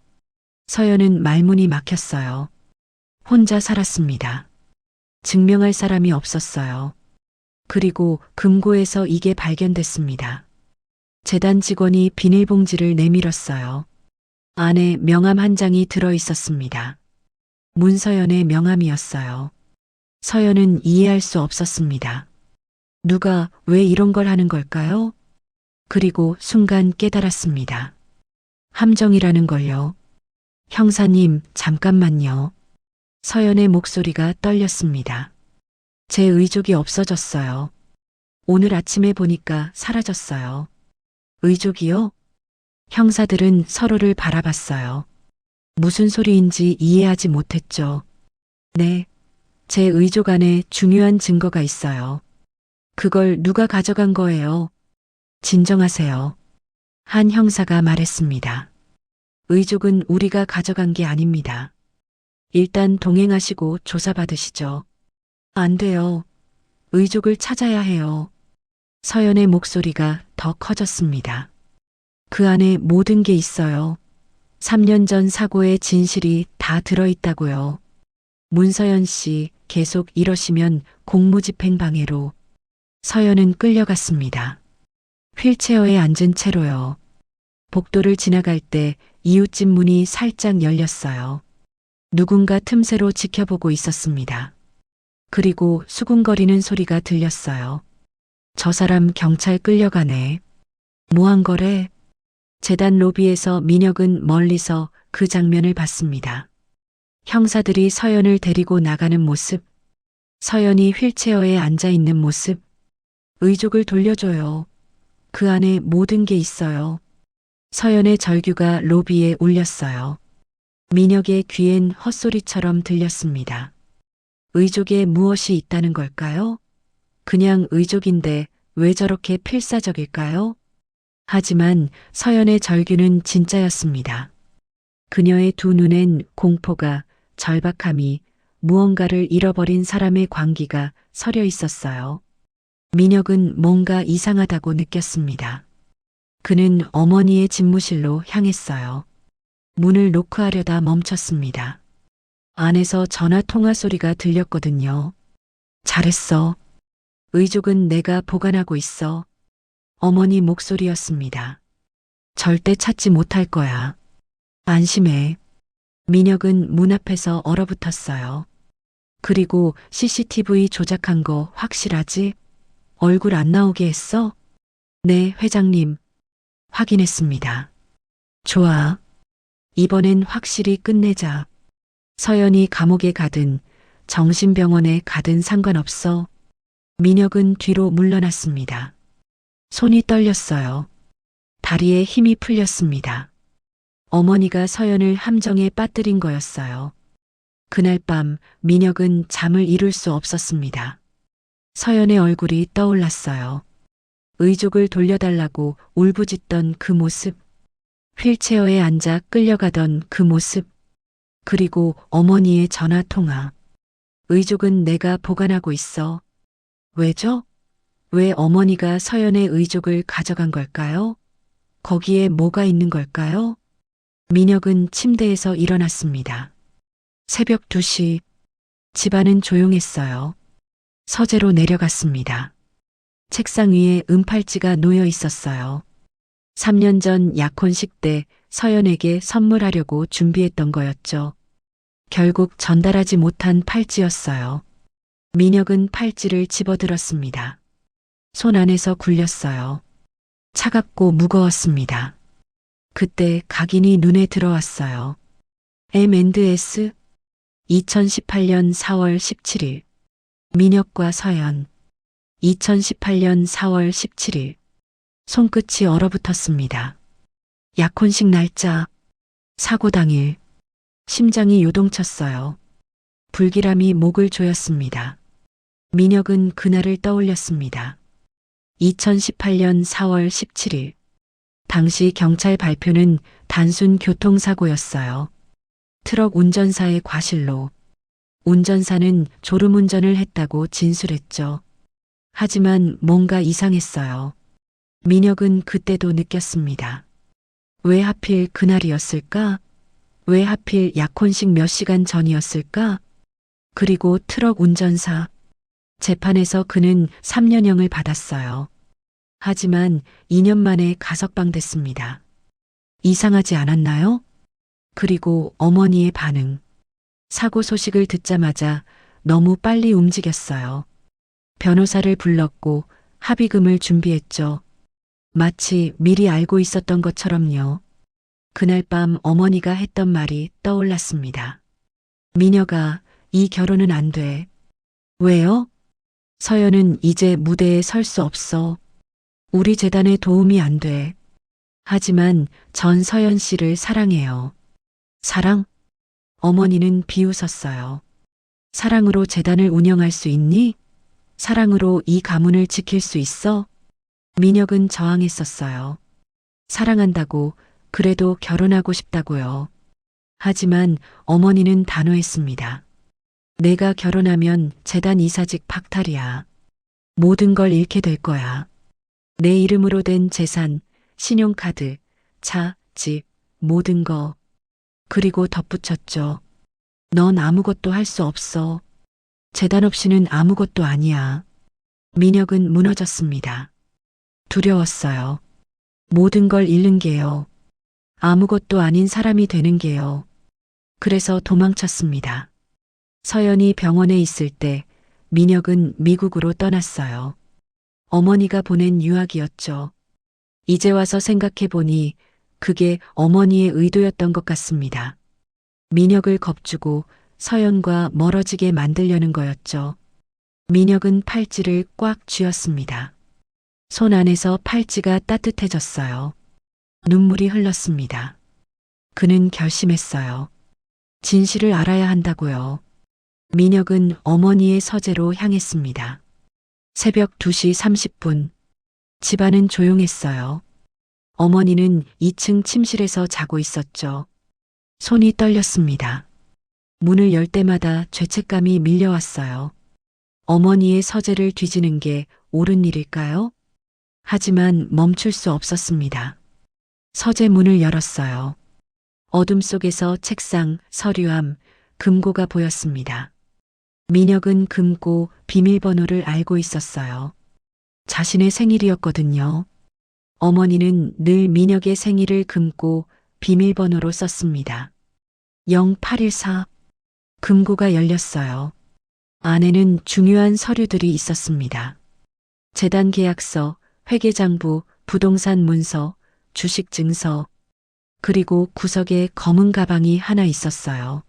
서연은 말문이 막혔어요. 혼자 살았습니다. 증명할 사람이 없었어요. 그리고 금고에서 이게 발견됐습니다. 재단 직원이 비닐봉지를 내밀었어요. 안에 명함 한 장이 들어 있었습니다. 문서연의 명함이었어요. 서연은 이해할 수 없었습니다. 누가 왜 이런 걸 하는 걸까요? 그리고 순간 깨달았습니다. 함정이라는 걸요. 형사님, 잠깐만요. 서연의 목소리가 떨렸습니다. 제 의족이 없어졌어요. 오늘 아침에 보니까 사라졌어요. 의족이요? 형사들은 서로를 바라봤어요. 무슨 소리인지 이해하지 못했죠. 네, 제 의족 안에 중요한 증거가 있어요. 그걸 누가 가져간 거예요? 진정하세요. 한 형사가 말했습니다. 의족은 우리가 가져간 게 아닙니다. 일단 동행하시고 조사받으시죠. 안 돼요. 의족을 찾아야 해요. 서연의 목소리가 더 커졌습니다. 그 안에 모든 게 있어요. 3년 전 사고의 진실이 다 들어있다고요. 문서연 씨, 계속 이러시면 공무집행 방해로. 서연은 끌려갔습니다. 휠체어에 앉은 채로요. 복도를 지나갈 때 이웃집 문이 살짝 열렸어요. 누군가 틈새로 지켜보고 있었습니다. 그리고 수군거리는 소리가 들렸어요. 저 사람 경찰 끌려가네. 뭐 한 거래? 재단 로비에서 민혁은 멀리서 그 장면을 봤습니다. 형사들이 서연을 데리고 나가는 모습, 서연이 휠체어에 앉아 있는 모습, 의족을 돌려줘요. 그 안에 모든 게 있어요. 서연의 절규가 로비에 울렸어요. 민혁의 귀엔 헛소리처럼 들렸습니다. 의족에 무엇이 있다는 걸까요? 그냥 의족인데 왜 저렇게 필사적일까요? 하지만 서연의 절규는 진짜였습니다. 그녀의 두 눈엔 공포가, 절박함이, 무언가를 잃어버린 사람의 광기가 서려 있었어요. 민혁은 뭔가 이상하다고 느꼈습니다. 그는 어머니의 집무실로 향했어요. 문을 노크하려다 멈췄습니다. 안에서 전화 통화 소리가 들렸거든요. 잘했어. 의족은 내가 보관하고 있어. 어머니 목소리였습니다. 절대 찾지 못할 거야. 안심해. 민혁은 문 앞에서 얼어붙었어요. 그리고 CCTV 조작한 거 확실하지? 얼굴 안 나오게 했어? 네, 회장님. 확인했습니다. 좋아. 이번엔 확실히 끝내자. 서연이 감옥에 가든 정신병원에 가든 상관없어. 민혁은 뒤로 물러났습니다. 손이 떨렸어요. 다리에 힘이 풀렸습니다. 어머니가 서연을 함정에 빠뜨린 거였어요. 그날 밤 민혁은 잠을 이룰 수 없었습니다. 서연의 얼굴이 떠올랐어요. 의족을 돌려달라고 울부짖던 그 모습, 휠체어에 앉아 끌려가던 그 모습, 그리고 어머니의 전화 통화. 의족은 내가 보관하고 있어. 왜죠? 왜 어머니가 서연의 의족을 가져간 걸까요? 거기에 뭐가 있는 걸까요? 민혁은 침대에서 일어났습니다. 새벽 2시. 집안은 조용했어요. 서재로 내려갔습니다. 책상 위에 은팔찌가 놓여 있었어요. 3년 전 약혼식 때 서연에게 선물하려고 준비했던 거였죠. 결국 전달하지 못한 팔찌였어요. 민혁은 팔찌를 집어들었습니다. 손 안에서 굴렸어요. 차갑고 무거웠습니다. 그때 각인이 눈에 들어왔어요. M&S 2018년 4월 17일 민혁과 서연 2018년 4월 17일 손끝이 얼어붙었습니다. 약혼식 날짜 사고 당일 심장이 요동쳤어요. 불길함이 목을 조였습니다. 민혁은 그날을 떠올렸습니다. 2018년 4월 17일 당시 경찰 발표는 단순 교통사고였어요. 트럭 운전사의 과실로 운전사는 졸음운전을 했다고 진술했죠. 하지만 뭔가 이상했어요. 민혁은 그때도 느꼈습니다. 왜 하필 그날이었을까? 왜 하필 약혼식 몇 시간 전이었을까? 그리고 트럭 운전사. 재판에서 그는 3년형을 받았어요. 하지만 2년 만에 가석방됐습니다. 이상하지 않았나요? 그리고 어머니의 반응. 사고 소식을 듣자마자 너무 빨리 움직였어요. 변호사를 불렀고 합의금을 준비했죠. 마치 미리 알고 있었던 것처럼요. 그날 밤 어머니가 했던 말이 떠올랐습니다. 미녀가 이 결혼은 안 돼. 왜요? 서연은 이제 무대에 설 수 없어. 우리 재단에 도움이 안 돼. 하지만 전 서연 씨를 사랑해요. 사랑? 어머니는 비웃었어요. 사랑으로 재단을 운영할 수 있니? 사랑으로 이 가문을 지킬 수 있어? 민혁은 저항했었어요. 사랑한다고, 그래도 결혼하고 싶다고요. 하지만 어머니는 단호했습니다. 내가 결혼하면 재단 이사직 박탈이야. 모든 걸 잃게 될 거야. 내 이름으로 된 재산, 신용카드, 차, 집, 모든 거. 그리고 덧붙였죠. 넌 아무것도 할 수 없어. 재단 없이는 아무것도 아니야. 민혁은 무너졌습니다. 두려웠어요. 모든 걸 잃는 게요. 아무것도 아닌 사람이 되는 게요. 그래서 도망쳤습니다. 서연이 병원에 있을 때 민혁은 미국으로 떠났어요. 어머니가 보낸 유학이었죠. 이제 와서 생각해 보니 그게 어머니의 의도였던 것 같습니다. 민혁을 겁주고 서연과 멀어지게 만들려는 거였죠. 민혁은 팔찌를 꽉 쥐었습니다. 손 안에서 팔찌가 따뜻해졌어요. 눈물이 흘렀습니다. 그는 결심했어요. 진실을 알아야 한다고요. 민혁은 어머니의 서재로 향했습니다. 새벽 2시 30분. 집안은 조용했어요. 어머니는 2층 침실에서 자고 있었죠. 손이 떨렸습니다. 문을 열 때마다 죄책감이 밀려왔어요. 어머니의 서재를 뒤지는 게 옳은 일일까요? 하지만 멈출 수 없었습니다. 서재 문을 열었어요. 어둠 속에서 책상, 서류함, 금고가 보였습니다. 민혁은 금고 비밀번호를 알고 있었어요. 자신의 생일이었거든요. 어머니는 늘 민혁의 생일을 금고 비밀번호로 썼습니다. 0814. 금고가 열렸어요. 안에는 중요한 서류들이 있었습니다. 재단 계약서, 회계장부, 부동산 문서, 주식 증서, 그리고 구석에 검은 가방이 하나 있었어요.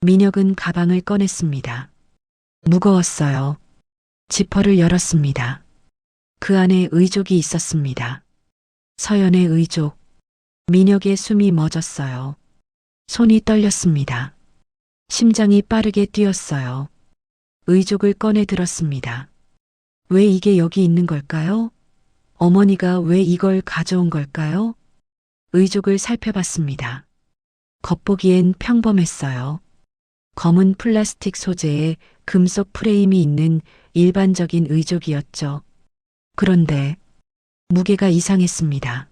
민혁은 가방을 꺼냈습니다. 무거웠어요. 지퍼를 열었습니다. 그 안에 의족이 있었습니다. 서연의 의족. 민혁의 숨이 멎었어요. 손이 떨렸습니다. 심장이 빠르게 뛰었어요. 의족을 꺼내 들었습니다. 왜 이게 여기 있는 걸까요? 어머니가 왜 이걸 가져온 걸까요? 의족을 살펴봤습니다. 겉보기엔 평범했어요. 검은 플라스틱 소재에 금속 프레임이 있는 일반적인 의족이었죠. 그런데 무게가 이상했습니다.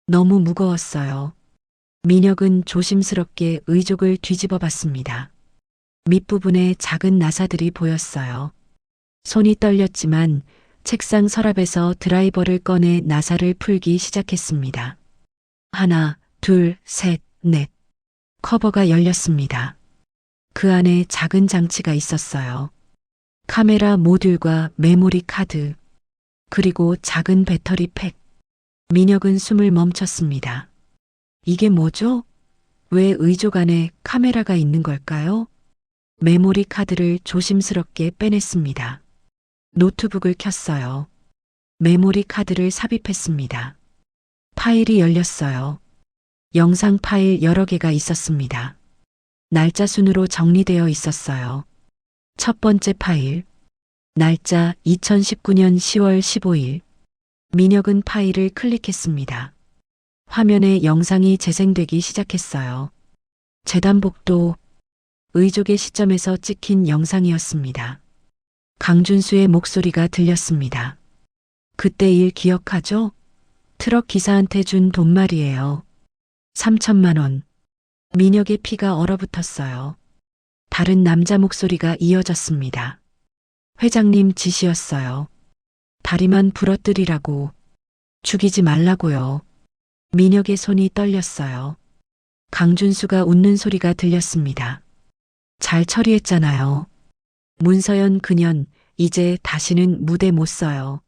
너무 무거웠어요. 민혁은 조심스럽게 의족을 뒤집어 봤습니다. 밑부분에 작은 나사들이 보였어요. 손이 떨렸지만 책상 서랍에서 드라이버를 꺼내 나사를 풀기 시작했습니다. 하나, 둘, 셋, 넷. 커버가 열렸습니다. 그 안에 작은 장치가 있었어요. 카메라 모듈과 메모리 카드, 그리고 작은 배터리 팩. 민혁은 숨을 멈췄습니다. 이게 뭐죠? 왜 의족 안에 카메라가 있는 걸까요? 메모리 카드를 조심스럽게 빼냈습니다. 노트북을 켰어요. 메모리 카드를 삽입했습니다. 파일이 열렸어요. 영상 파일 여러 개가 있었습니다. 날짜 순으로 정리되어 있었어요. 첫 번째 파일. 날짜 2019년 10월 15일. 민혁은 파일을 클릭했습니다. 화면에 영상이 재생되기 시작했어요. 재단복도 의족의 시점에서 찍힌 영상이었습니다. 강준수의 목소리가 들렸습니다. 그때 일 기억하죠? 트럭 기사한테 준 돈 말이에요. 3천만 원. 민혁의 피가 얼어붙었어요. 다른 남자 목소리가 이어졌습니다. 회장님 지시였어요. 다리만 부러뜨리라고. 죽이지 말라고요. 민혁의 손이 떨렸어요. 강준수가 웃는 소리가 들렸습니다. 잘 처리했잖아요. 문서연 그년 이제 다시는 무대 못 써요.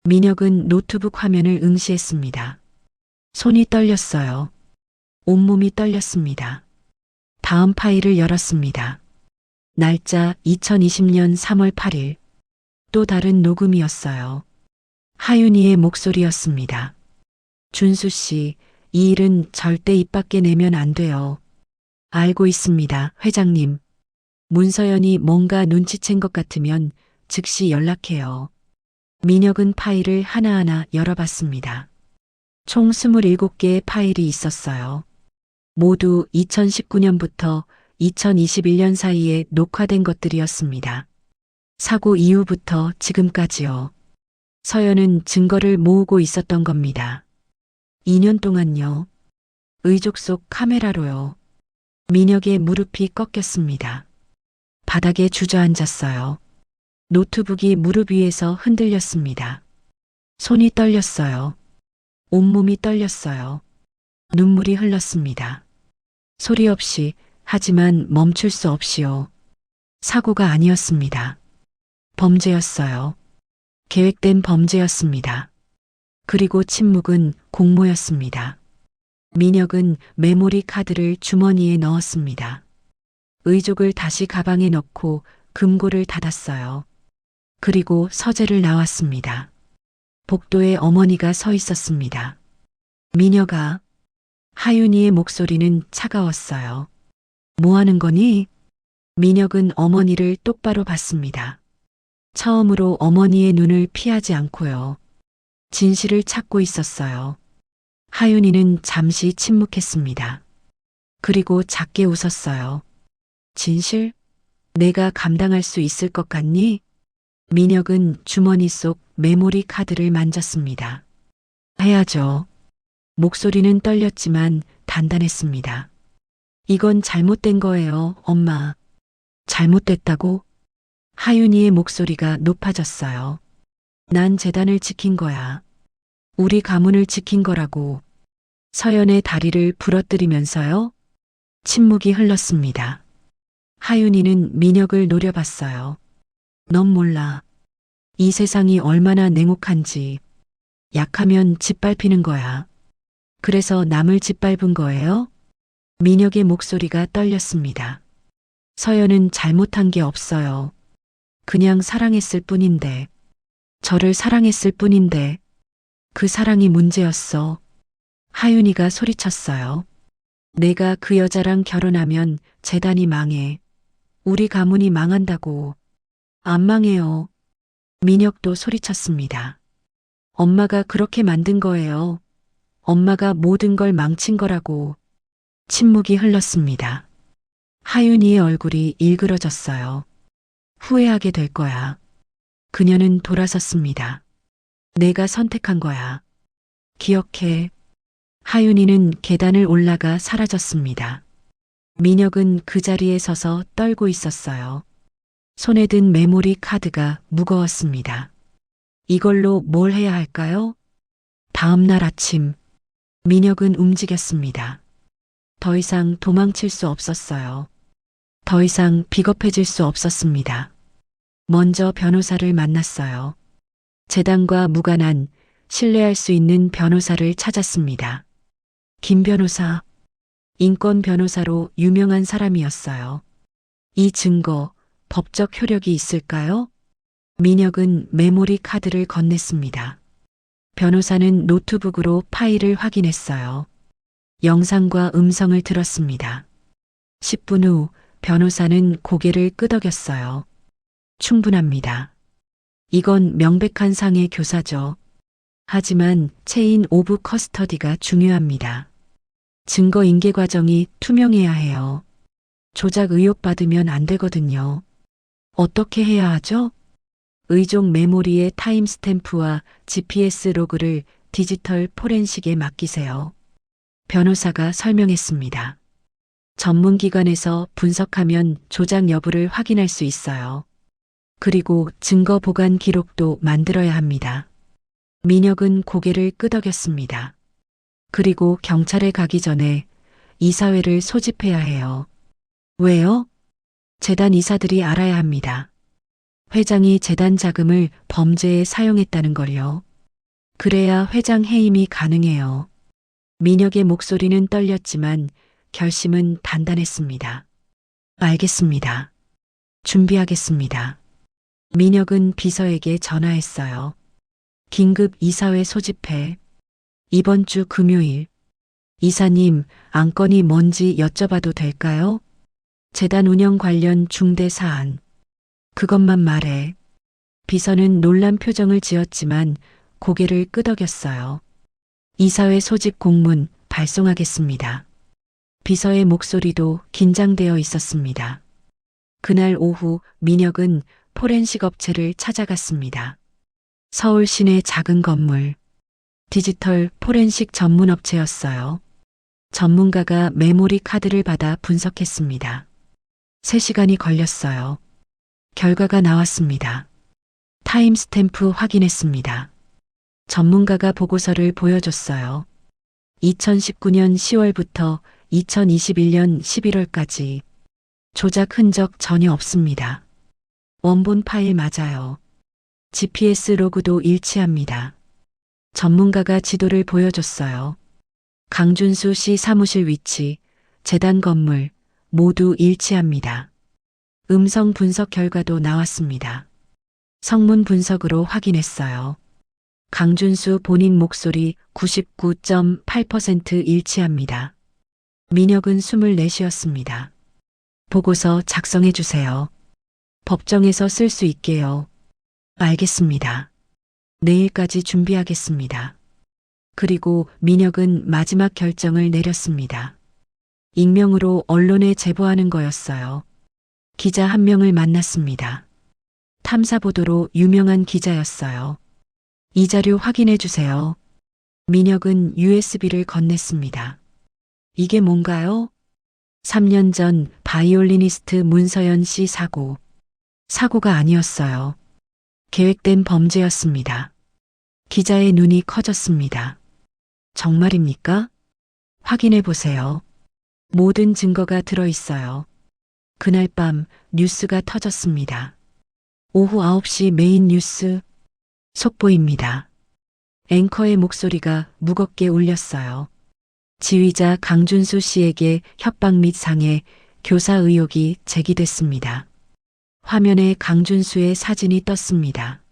민혁은 노트북 화면을 응시했습니다. 손이 떨렸어요. 온몸이 떨렸습니다. 다음 파일을 열었습니다. 날짜 2020년 3월 8일. 또 다른 녹음이었어요. 하윤이의 목소리였습니다. 준수 씨, 이 일은 절대 입 밖에 내면 안 돼요. 알고 있습니다, 회장님. 문서연이 뭔가 눈치챈 것 같으면 즉시 연락해요. 민혁은 파일을 하나하나 열어봤습니다. 총 27개의 파일이 있었어요. 모두 2019년부터 2021년 사이에 녹화된 것들이었습니다. 사고 이후부터 지금까지요. 서연은 증거를 모으고 있었던 겁니다. 2년 동안요. 의족 속 카메라로요. 민혁의 무릎이 꺾였습니다. 바닥에 주저앉았어요. 노트북이 무릎 위에서 흔들렸습니다. 손이 떨렸어요. 온몸이 떨렸어요. 눈물이 흘렀습니다. 소리 없이, 하지만 멈출 수 없이요. 사고가 아니었습니다. 범죄였어요. 계획된 범죄였습니다. 그리고 침묵은 공모였습니다. 민혁은 메모리 카드를 주머니에 넣었습니다. 의족을 다시 가방에 넣고 금고를 닫았어요. 그리고 서재를 나왔습니다. 복도에 어머니가 서 있었습니다. 민혁아. 하윤이의 목소리는 차가웠어요. 뭐 하는 거니? 민혁은 어머니를 똑바로 봤습니다. 처음으로 어머니의 눈을 피하지 않고요. 진실을 찾고 있었어요. 하윤이는 잠시 침묵했습니다. 그리고 작게 웃었어요. 진실? 내가 감당할 수 있을 것 같니? 민혁은 주머니 속 메모리 카드를 만졌습니다. 해야죠. 목소리는 떨렸지만 단단했습니다. 이건 잘못된 거예요, 엄마. 잘못됐다고? 하윤이의 목소리가 높아졌어요. 난 재단을 지킨 거야. 우리 가문을 지킨 거라고. 서연의 다리를 부러뜨리면서요. 침묵이 흘렀습니다. 하윤이는 민혁을 노려봤어요. 넌 몰라. 이 세상이 얼마나 냉혹한지. 약하면 짓밟히는 거야. 그래서 남을 짓밟은 거예요? 민혁의 목소리가 떨렸습니다. 서연은 잘못한 게 없어요. 그냥 사랑했을 뿐인데. 저를 사랑했을 뿐인데. 그 사랑이 문제였어. 하윤이가 소리쳤어요. 내가 그 여자랑 결혼하면 재단이 망해. 우리 가문이 망한다고. 안 망해요. 민혁도 소리쳤습니다. 엄마가 그렇게 만든 거예요. 엄마가 모든 걸 망친 거라고. 침묵이 흘렀습니다. 하윤이의 얼굴이 일그러졌어요. 후회하게 될 거야. 그녀는 돌아섰습니다. 내가 선택한 거야. 기억해. 하윤이는 계단을 올라가 사라졌습니다. 민혁은 그 자리에 서서 떨고 있었어요. 손에 든 메모리 카드가 무거웠습니다. 이걸로 뭘 해야 할까요? 다음 날 아침, 민혁은 움직였습니다. 더 이상 도망칠 수 없었어요. 더 이상 비겁해질 수 없었습니다. 먼저 변호사를 만났어요. 재단과 무관한 신뢰할 수 있는 변호사를 찾았습니다. 김 변호사, 인권 변호사로 유명한 사람이었어요. 이 증거, 법적 효력이 있을까요? 민혁은 메모리 카드를 건넸습니다. 변호사는 노트북으로 파일을 확인했어요. 영상과 음성을 들었습니다. 10분 후 변호사는 고개를 끄덕였어요. 충분합니다. 이건 명백한 상해 교사죠. 하지만 체인 오브 커스터디가 중요합니다. 증거 인계 과정이 투명해야 해요. 조작 의혹 받으면 안 되거든요. 어떻게 해야 하죠? 의족 메모리의 타임스탬프와 GPS 로그를 디지털 포렌식에 맡기세요. 변호사가 설명했습니다. 전문기관에서 분석하면 조작 여부를 확인할 수 있어요. 그리고 증거 보관 기록도 만들어야 합니다. 민혁은 고개를 끄덕였습니다. 그리고 경찰에 가기 전에 이사회를 소집해야 해요. 왜요? 재단 이사들이 알아야 합니다. 회장이 재단 자금을 범죄에 사용했다는 걸요. 그래야 회장 해임이 가능해요. 민혁의 목소리는 떨렸지만 결심은 단단했습니다. 알겠습니다. 준비하겠습니다. 민혁은 비서에게 전화했어요. 긴급 이사회 소집해. 이번 주 금요일. 이사님, 안건이 뭔지 여쭤봐도 될까요? 재단 운영 관련 중대 사안. 그것만 말해. 비서는 놀란 표정을 지었지만 고개를 끄덕였어요. 이사회 소집 공문 발송하겠습니다. 비서의 목소리도 긴장되어 있었습니다. 그날 오후 민혁은 포렌식 업체를 찾아갔습니다. 서울 시내 작은 건물. 디지털 포렌식 전문 업체였어요. 전문가가 메모리 카드를 받아 분석했습니다. 3시간이 걸렸어요. 결과가 나왔습니다. 타임스탬프 확인했습니다. 전문가가 보고서를 보여줬어요. 2019년 10월부터 2021년 11월까지 조작 흔적 전혀 없습니다. 원본 파일 맞아요. GPS 로그도 일치합니다. 전문가가 지도를 보여줬어요. 강준수 씨 사무실 위치, 재단 건물 모두 일치합니다. 음성 분석 결과도 나왔습니다. 성문 분석으로 확인했어요. 강준수 본인 목소리 99.8% 일치합니다. 민혁은 숨을 내쉬었습니다. 보고서 작성해 주세요. 법정에서 쓸 수 있게요. 알겠습니다. 내일까지 준비하겠습니다. 그리고 민혁은 마지막 결정을 내렸습니다. 익명으로 언론에 제보하는 거였어요. 기자 한 명을 만났습니다. 탐사보도로 유명한 기자였어요. 이 자료 확인해 주세요. 민혁은 USB를 건넸습니다. 이게 뭔가요? 3년 전 바이올리니스트 문서연 씨 사고. 사고가 아니었어요. 계획된 범죄였습니다. 기자의 눈이 커졌습니다. 정말입니까? 확인해 보세요. 모든 증거가 들어 있어요. 그날 밤 뉴스가 터졌습니다. 오후 9시 메인 뉴스 속보입니다. 앵커의 목소리가 무겁게 울렸어요. 지휘자 강준수 씨에게 협박 및 상해, 교사 의혹이 제기됐습니다. 화면에 강준수의 사진이 떴습니다.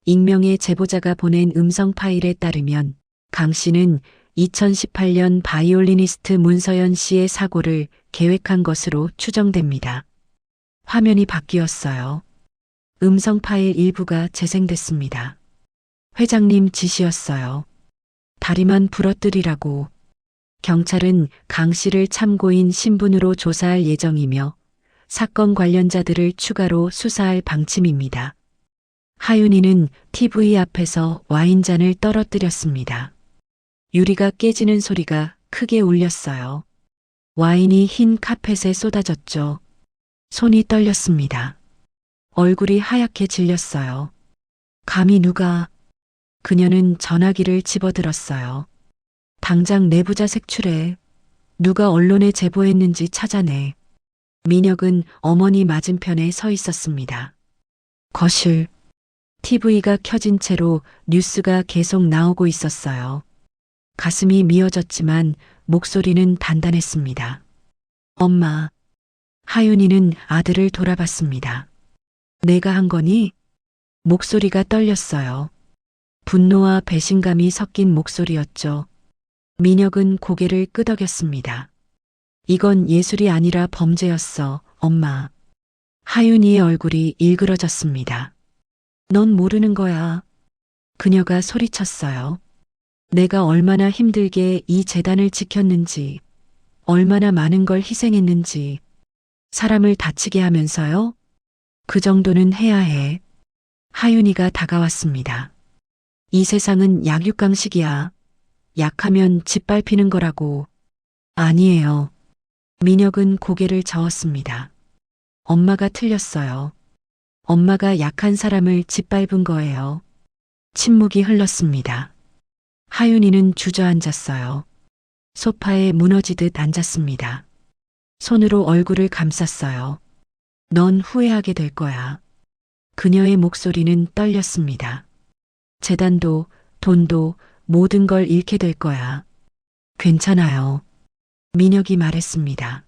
익명의 제보자가 보낸 음성 파일에 따르면 강 씨는 2018년 바이올리니스트 문서연 씨의 사고를 계획한 것으로 추정됩니다. 화면이 바뀌었어요. 음성 파일 일부가 재생됐습니다. 회장님 지시였어요. 다리만 부러뜨리라고. 경찰은 강 씨를 참고인 신분으로 조사할 예정이며 사건 관련자들을 추가로 수사할 방침입니다. 하윤이는 TV 앞에서 와인잔을 떨어뜨렸습니다. 유리가 깨지는 소리가 크게 울렸어요. 와인이 흰 카펫에 쏟아졌죠. 손이 떨렸습니다. 얼굴이 하얗게 질렸어요. 감히 누가... 그녀는 전화기를 집어들었어요. 당장 내부자 색출해. 누가 언론에 제보했는지 찾아내. 민혁은 어머니 맞은편에 서 있었습니다. 거실. TV가 켜진 채로 뉴스가 계속 나오고 있었어요. 가슴이 미어졌지만 목소리는 단단했습니다. 엄마. 하윤이는 아들을 돌아봤습니다. 내가 한 거니? 목소리가 떨렸어요. 분노와 배신감이 섞인 목소리였죠. 민혁은 고개를 끄덕였습니다. 이건 예술이 아니라 범죄였어, 엄마. 하윤이의 얼굴이 일그러졌습니다. 넌 모르는 거야. 그녀가 소리쳤어요. 내가 얼마나 힘들게 이 재단을 지켰는지, 얼마나 많은 걸 희생했는지, 사람을 다치게 하면서요? 그 정도는 해야 해. 하윤이가 다가왔습니다. 이 세상은 약육강식이야. 약하면 짓밟히는 거라고. 아니에요. 민혁은 고개를 저었습니다. 엄마가 틀렸어요. 엄마가 약한 사람을 짓밟은 거예요. 침묵이 흘렀습니다. 하윤이는 주저앉았어요. 소파에 무너지듯 앉았습니다. 손으로 얼굴을 감쌌어요. 넌 후회하게 될 거야. 그녀의 목소리는 떨렸습니다. 재단도, 돈도, 모든 걸 잃게 될 거야. 괜찮아요. 민혁이 말했습니다.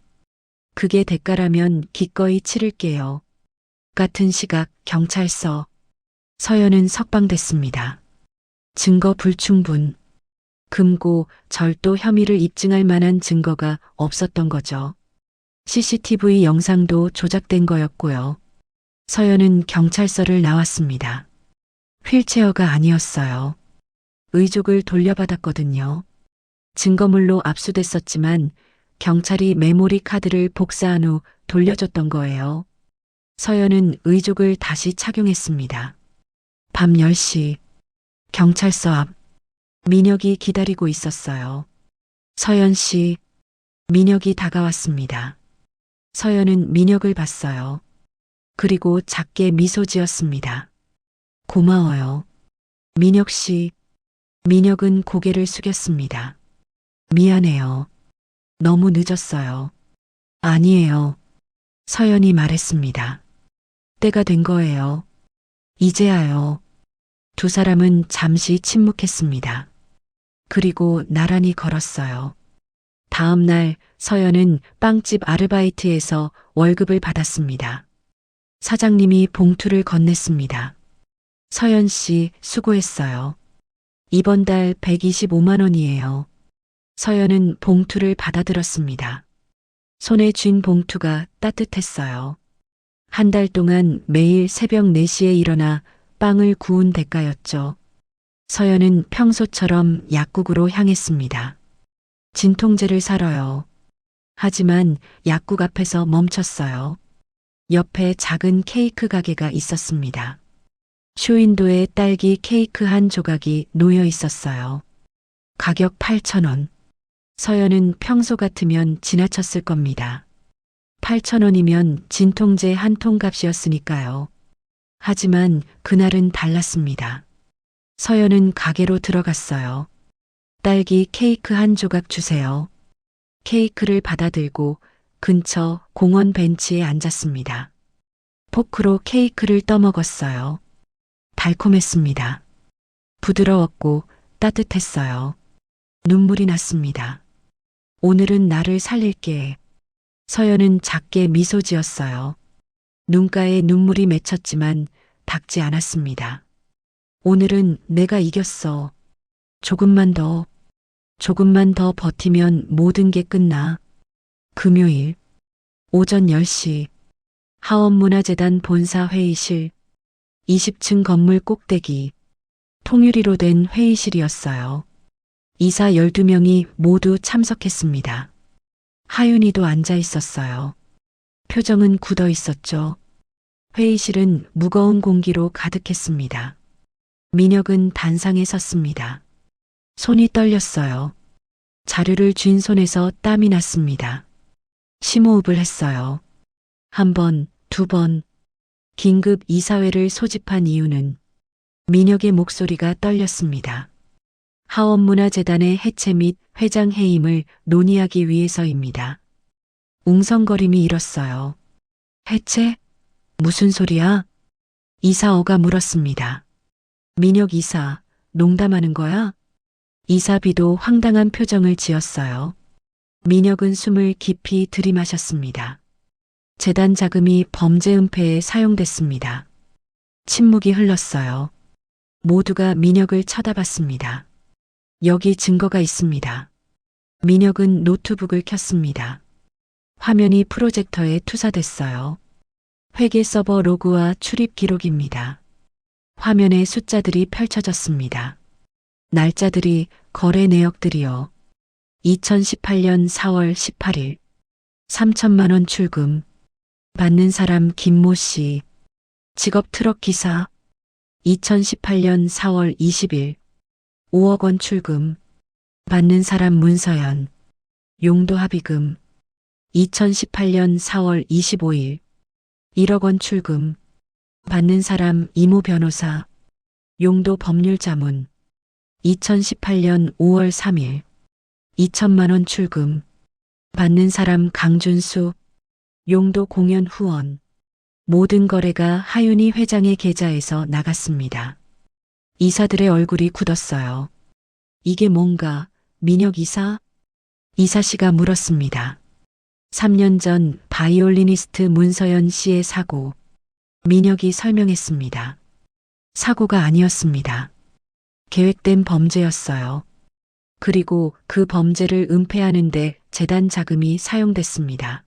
그게 대가라면 기꺼이 치를게요. 같은 시각 경찰서. 서연은 석방됐습니다. 증거 불충분. 금고, 절도 혐의를 입증할 만한 증거가 없었던 거죠. CCTV 영상도 조작된 거였고요. 서연은 경찰서를 나왔습니다. 휠체어가 아니었어요. 의족을 돌려받았거든요. 증거물로 압수됐었지만 경찰이 메모리 카드를 복사한 후 돌려줬던 거예요. 서연은 의족을 다시 착용했습니다. 밤 10시 경찰서 앞 민혁이 기다리고 있었어요. 서연 씨, 민혁이 다가왔습니다. 서연은 민혁을 봤어요. 그리고 작게 미소 지었습니다. 고마워요. 민혁 씨. 민혁은 고개를 숙였습니다. 미안해요. 너무 늦었어요. 아니에요. 서연이 말했습니다. 때가 된 거예요. 이제야요. 두 사람은 잠시 침묵했습니다. 그리고 나란히 걸었어요. 다음 날 서연은 빵집 아르바이트에서 월급을 받았습니다. 사장님이 봉투를 건넸습니다. 서연 씨 수고했어요. 이번 달 125만 원이에요. 서연은 봉투를 받아들었습니다. 손에 쥔 봉투가 따뜻했어요. 한 달 동안 매일 새벽 4시에 일어나 빵을 구운 대가였죠. 서연은 평소처럼 약국으로 향했습니다. 진통제를 사러요. 하지만 약국 앞에서 멈췄어요. 옆에 작은 케이크 가게가 있었습니다. 쇼윈도에 딸기 케이크 한 조각이 놓여 있었어요. 가격 8,000원. 서연은 평소 같으면 지나쳤을 겁니다. 8,000원이면 진통제 한 통 값이었으니까요. 하지만 그날은 달랐습니다. 서연은 가게로 들어갔어요. 딸기 케이크 한 조각 주세요. 케이크를 받아들고 근처 공원 벤치에 앉았습니다. 포크로 케이크를 떠먹었어요. 달콤했습니다. 부드러웠고 따뜻했어요. 눈물이 났습니다. 오늘은 나를 살릴게. 서연은 작게 미소 지었어요. 눈가에 눈물이 맺혔지만 닦지 않았습니다. 오늘은 내가 이겼어. 조금만 더 버티면 모든 게 끝나. 금요일 오전 10시 하원문화재단 본사 회의실 20층 건물 꼭대기 통유리로 된 회의실이었어요. 이사 12명이 모두 참석했습니다. 하윤이도 앉아 있었어요. 표정은 굳어 있었죠. 회의실은 무거운 공기로 가득했습니다. 민혁은 단상에 섰습니다. 손이 떨렸어요. 자료를 쥔 손에서 땀이 났습니다. 심호흡을 했어요. 한 번, 두 번. 긴급 이사회를 소집한 이유는 민혁의 목소리가 떨렸습니다. 하원문화재단의 해체 및 회장 해임을 논의하기 위해서입니다. 웅성거림이 일었어요. 해체? 무슨 소리야? 이사어가 물었습니다. 민혁 이사, 농담하는 거야? 이사비도 황당한 표정을 지었어요. 민혁은 숨을 깊이 들이마셨습니다. 재단 자금이 범죄 은폐에 사용됐습니다. 침묵이 흘렀어요. 모두가 민혁을 쳐다봤습니다. 여기 증거가 있습니다. 민혁은 노트북을 켰습니다. 화면이 프로젝터에 투사됐어요. 회계 서버 로그와 출입 기록입니다. 화면에 숫자들이 펼쳐졌습니다. 날짜들이 거래 내역들이요. 2018년 4월 18일 3천만 원 출금. 받는 사람 김모 씨. 직업 트럭 기사. 2018년 4월 20일 5억 원 출금. 받는 사람 문서연. 용도 합의금. 2018년 4월 25일 1억 원 출금. 받는 사람 이모 변호사. 용도 법률자문. 2018년 5월 3일 2천만 원 출금. 받는 사람 강준수. 용도 공연 후원. 모든 거래가 하윤희 회장의 계좌에서 나갔습니다. 이사들의 얼굴이 굳었어요. 이게 뭔가, 민혁 이사? 이사 씨가 물었습니다. 3년 전 바이올리니스트 문서연 씨의 사고. 민혁이 설명했습니다. 사고가 아니었습니다. 계획된 범죄였어요. 그리고 그 범죄를 은폐하는데 재단 자금이 사용됐습니다.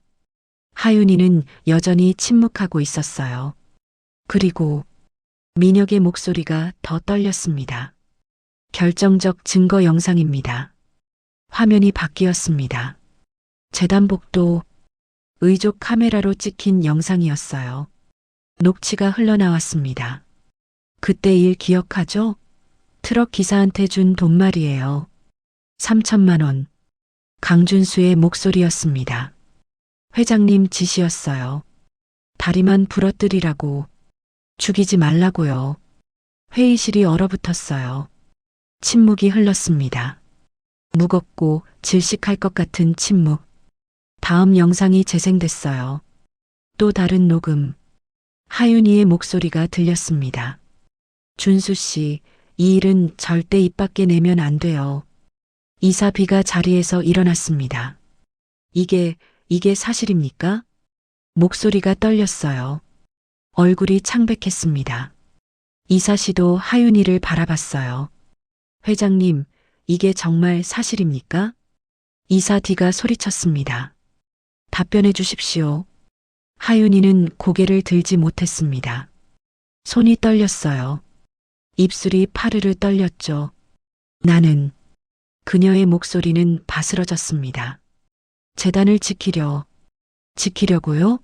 하윤이는 여전히 침묵하고 있었어요. 그리고 민혁의 목소리가 더 떨렸습니다. 결정적 증거 영상입니다. 화면이 바뀌었습니다. 재단 복도, 의족 카메라로 찍힌 영상이었어요. 녹취가 흘러나왔습니다. 그때 일 기억하죠? 트럭 기사한테 준 돈 말이에요. 3천만 원. 강준수의 목소리였습니다. 회장님 지시였어요. 다리만 부러뜨리라고. 죽이지 말라고요. 회의실이 얼어붙었어요. 침묵이 흘렀습니다. 무겁고 질식할 것 같은 침묵. 다음 영상이 재생됐어요. 또 다른 녹음. 하윤이의 목소리가 들렸습니다. 준수 씨, 이 일은 절대 입 밖에 내면 안 돼요. 이사 B가 자리에서 일어났습니다. 이게 사실입니까? 목소리가 떨렸어요. 얼굴이 창백했습니다. 이사 씨도 하윤이를 바라봤어요. 회장님, 이게 정말 사실입니까? 이사 D가 소리쳤습니다. 답변해 주십시오. 하윤이는 고개를 들지 못했습니다. 손이 떨렸어요. 입술이 파르르 떨렸죠. 나는. 그녀의 목소리는 바스러졌습니다. 재단을 지키려고요?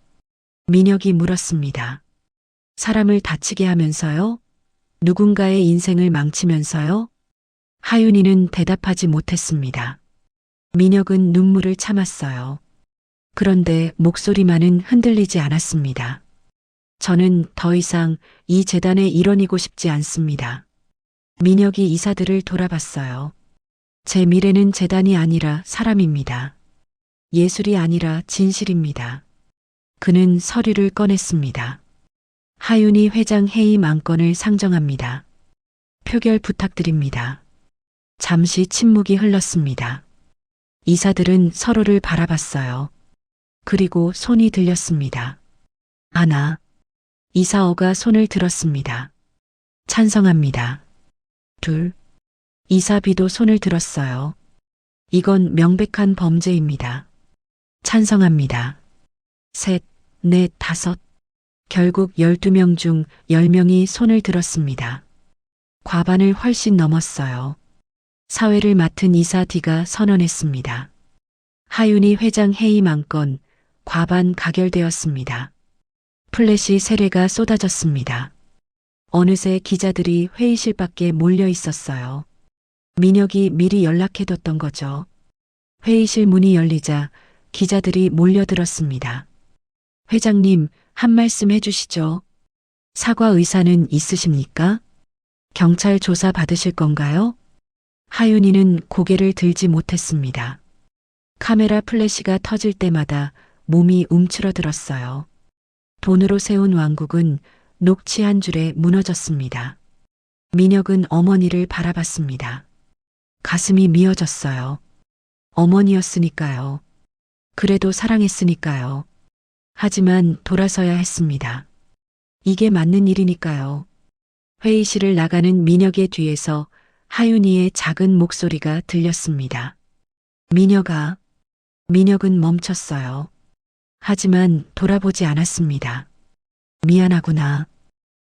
민혁이 물었습니다. 사람을 다치게 하면서요? 누군가의 인생을 망치면서요? 하윤이는 대답하지 못했습니다. 민혁은 눈물을 참았어요. 그런데 목소리만은 흔들리지 않았습니다. 저는 더 이상 이 재단의 일원이고 싶지 않습니다. 민혁이 이사들을 돌아봤어요. 제 미래는 재단이 아니라 사람입니다. 예술이 아니라 진실입니다. 그는 서류를 꺼냈습니다. 하윤희 회장 해임 안건을 상정합니다. 표결 부탁드립니다. 잠시 침묵이 흘렀습니다. 이사들은 서로를 바라봤어요. 그리고 손이 들렸습니다. 하나. 이사어가 손을 들었습니다. 찬성합니다. 둘. 이사 B도 손을 들었어요. 이건 명백한 범죄입니다. 찬성합니다. 셋, 넷, 다섯. 결국 12명 중 10명이 손을 들었습니다. 과반을 훨씬 넘었어요. 사회를 맡은 이사 D가 선언했습니다. 하윤희 회장 해임 안건 과반 가결되었습니다. 플래시 세례가 쏟아졌습니다. 어느새 기자들이 회의실 밖에 몰려 있었어요. 민혁이 미리 연락해뒀던 거죠. 회의실 문이 열리자 기자들이 몰려들었습니다. 회장님, 한 말씀 해주시죠. 사과 의사는 있으십니까? 경찰 조사 받으실 건가요? 하윤이는 고개를 들지 못했습니다. 카메라 플래시가 터질 때마다 몸이 움츠러들었어요. 돈으로 세운 왕국은 녹취 한 줄에 무너졌습니다. 민혁은 어머니를 바라봤습니다. 가슴이 미어졌어요. 어머니였으니까요. 그래도 사랑했으니까요. 하지만 돌아서야 했습니다. 이게 맞는 일이니까요. 회의실을 나가는 민혁의 뒤에서 하윤이의 작은 목소리가 들렸습니다. 민혁아. 민혁은 멈췄어요. 하지만 돌아보지 않았습니다. 미안하구나.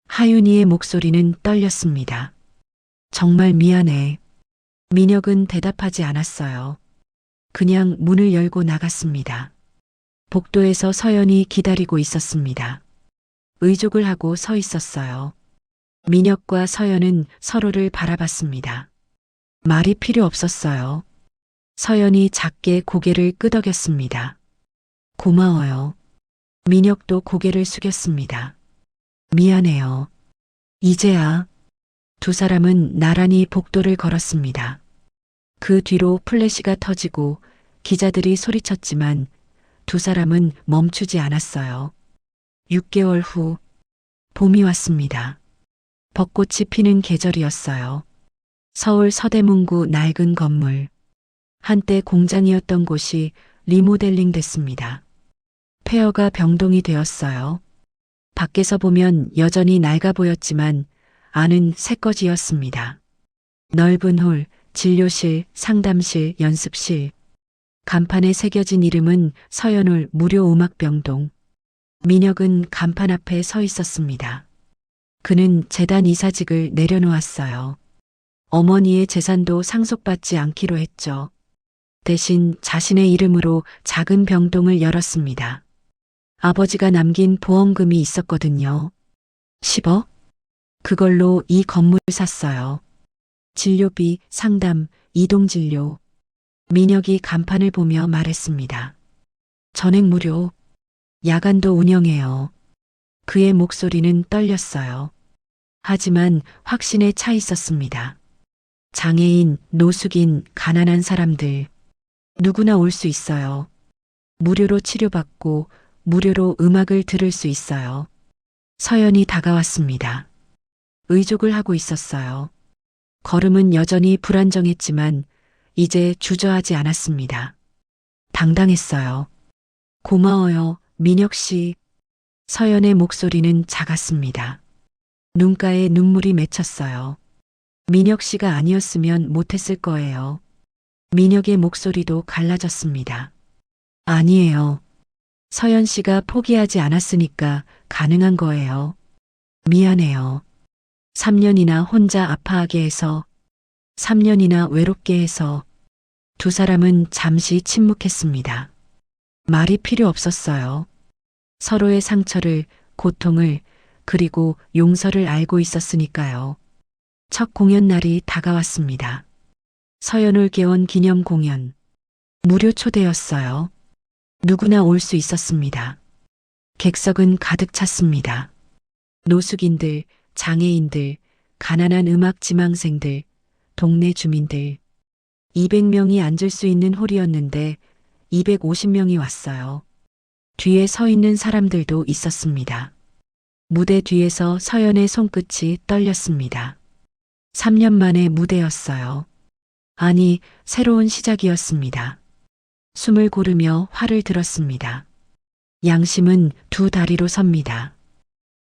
하윤이의 목소리는 떨렸습니다. 정말 미안해. 민혁은 대답하지 않았어요. 그냥 문을 열고 나갔습니다. 복도에서 서연이 기다리고 있었습니다. 의족을 하고 서 있었어요. 민혁과 서연은 서로를 바라봤습니다. 말이 필요 없었어요. 서연이 작게 고개를 끄덕였습니다. 고마워요. 민혁도 고개를 숙였습니다. 미안해요. 이제야. 두 사람은 나란히 복도를 걸었습니다. 그 뒤로 플래시가 터지고 기자들이 소리쳤지만 두 사람은 멈추지 않았어요. 6개월 후 봄이 왔습니다. 벚꽃이 피는 계절이었어요. 서울 서대문구 낡은 건물. 한때 공장이었던 곳이 리모델링 됐습니다. 폐허가 병동이 되었어요. 밖에서 보면 여전히 낡아 보였지만 안은 새거지였습니다. 넓은 홀, 진료실, 상담실, 연습실. 간판에 새겨진 이름은 서연홀 무료음악병동. 민혁은 간판 앞에 서 있었습니다. 그는 재단 이사직을 내려놓았어요. 어머니의 재산도 상속받지 않기로 했죠. 대신 자신의 이름으로 작은 병동을 열었습니다. 아버지가 남긴 보험금이 있었거든요. 10억? 그걸로 이 건물 샀어요. 진료비, 상담, 이동진료. 민혁이 간판을 보며 말했습니다. 전액 무료. 야간도 운영해요. 그의 목소리는 떨렸어요. 하지만 확신에 차 있었습니다. 장애인, 노숙인, 가난한 사람들. 누구나 올 수 있어요. 무료로 치료받고 무료로 음악을 들을 수 있어요. 서연이 다가왔습니다. 의족을 하고 있었어요. 걸음은 여전히 불안정했지만 이제 주저하지 않았습니다. 당당했어요. 고마워요, 민혁 씨. 서연의 목소리는 작았습니다. 눈가에 눈물이 맺혔어요. 민혁 씨가 아니었으면 못했을 거예요. 민혁의 목소리도 갈라졌습니다. 아니에요. 서연 씨가 포기하지 않았으니까 가능한 거예요. 미안해요. 3년이나 혼자 아파하게 해서, 3년이나 외롭게 해서. 두 사람은 잠시 침묵했습니다. 말이 필요 없었어요. 서로의 상처를, 고통을, 그리고 용서를 알고 있었으니까요. 첫 공연 날이 다가왔습니다. 서연홀 개원 기념 공연. 무료 초대였어요. 누구나 올 수 있었습니다. 객석은 가득 찼습니다. 노숙인들, 장애인들, 가난한 음악 지망생들, 동네 주민들. 200명이 앉을 수 있는 홀이었는데 250명이 왔어요. 뒤에 서 있는 사람들도 있었습니다. 무대 뒤에서 서연의 손끝이 떨렸습니다. 3년 만의 무대였어요. 아니, 새로운 시작이었습니다. 숨을 고르며 화를 들었습니다. 양심은 두 다리로 섭니다.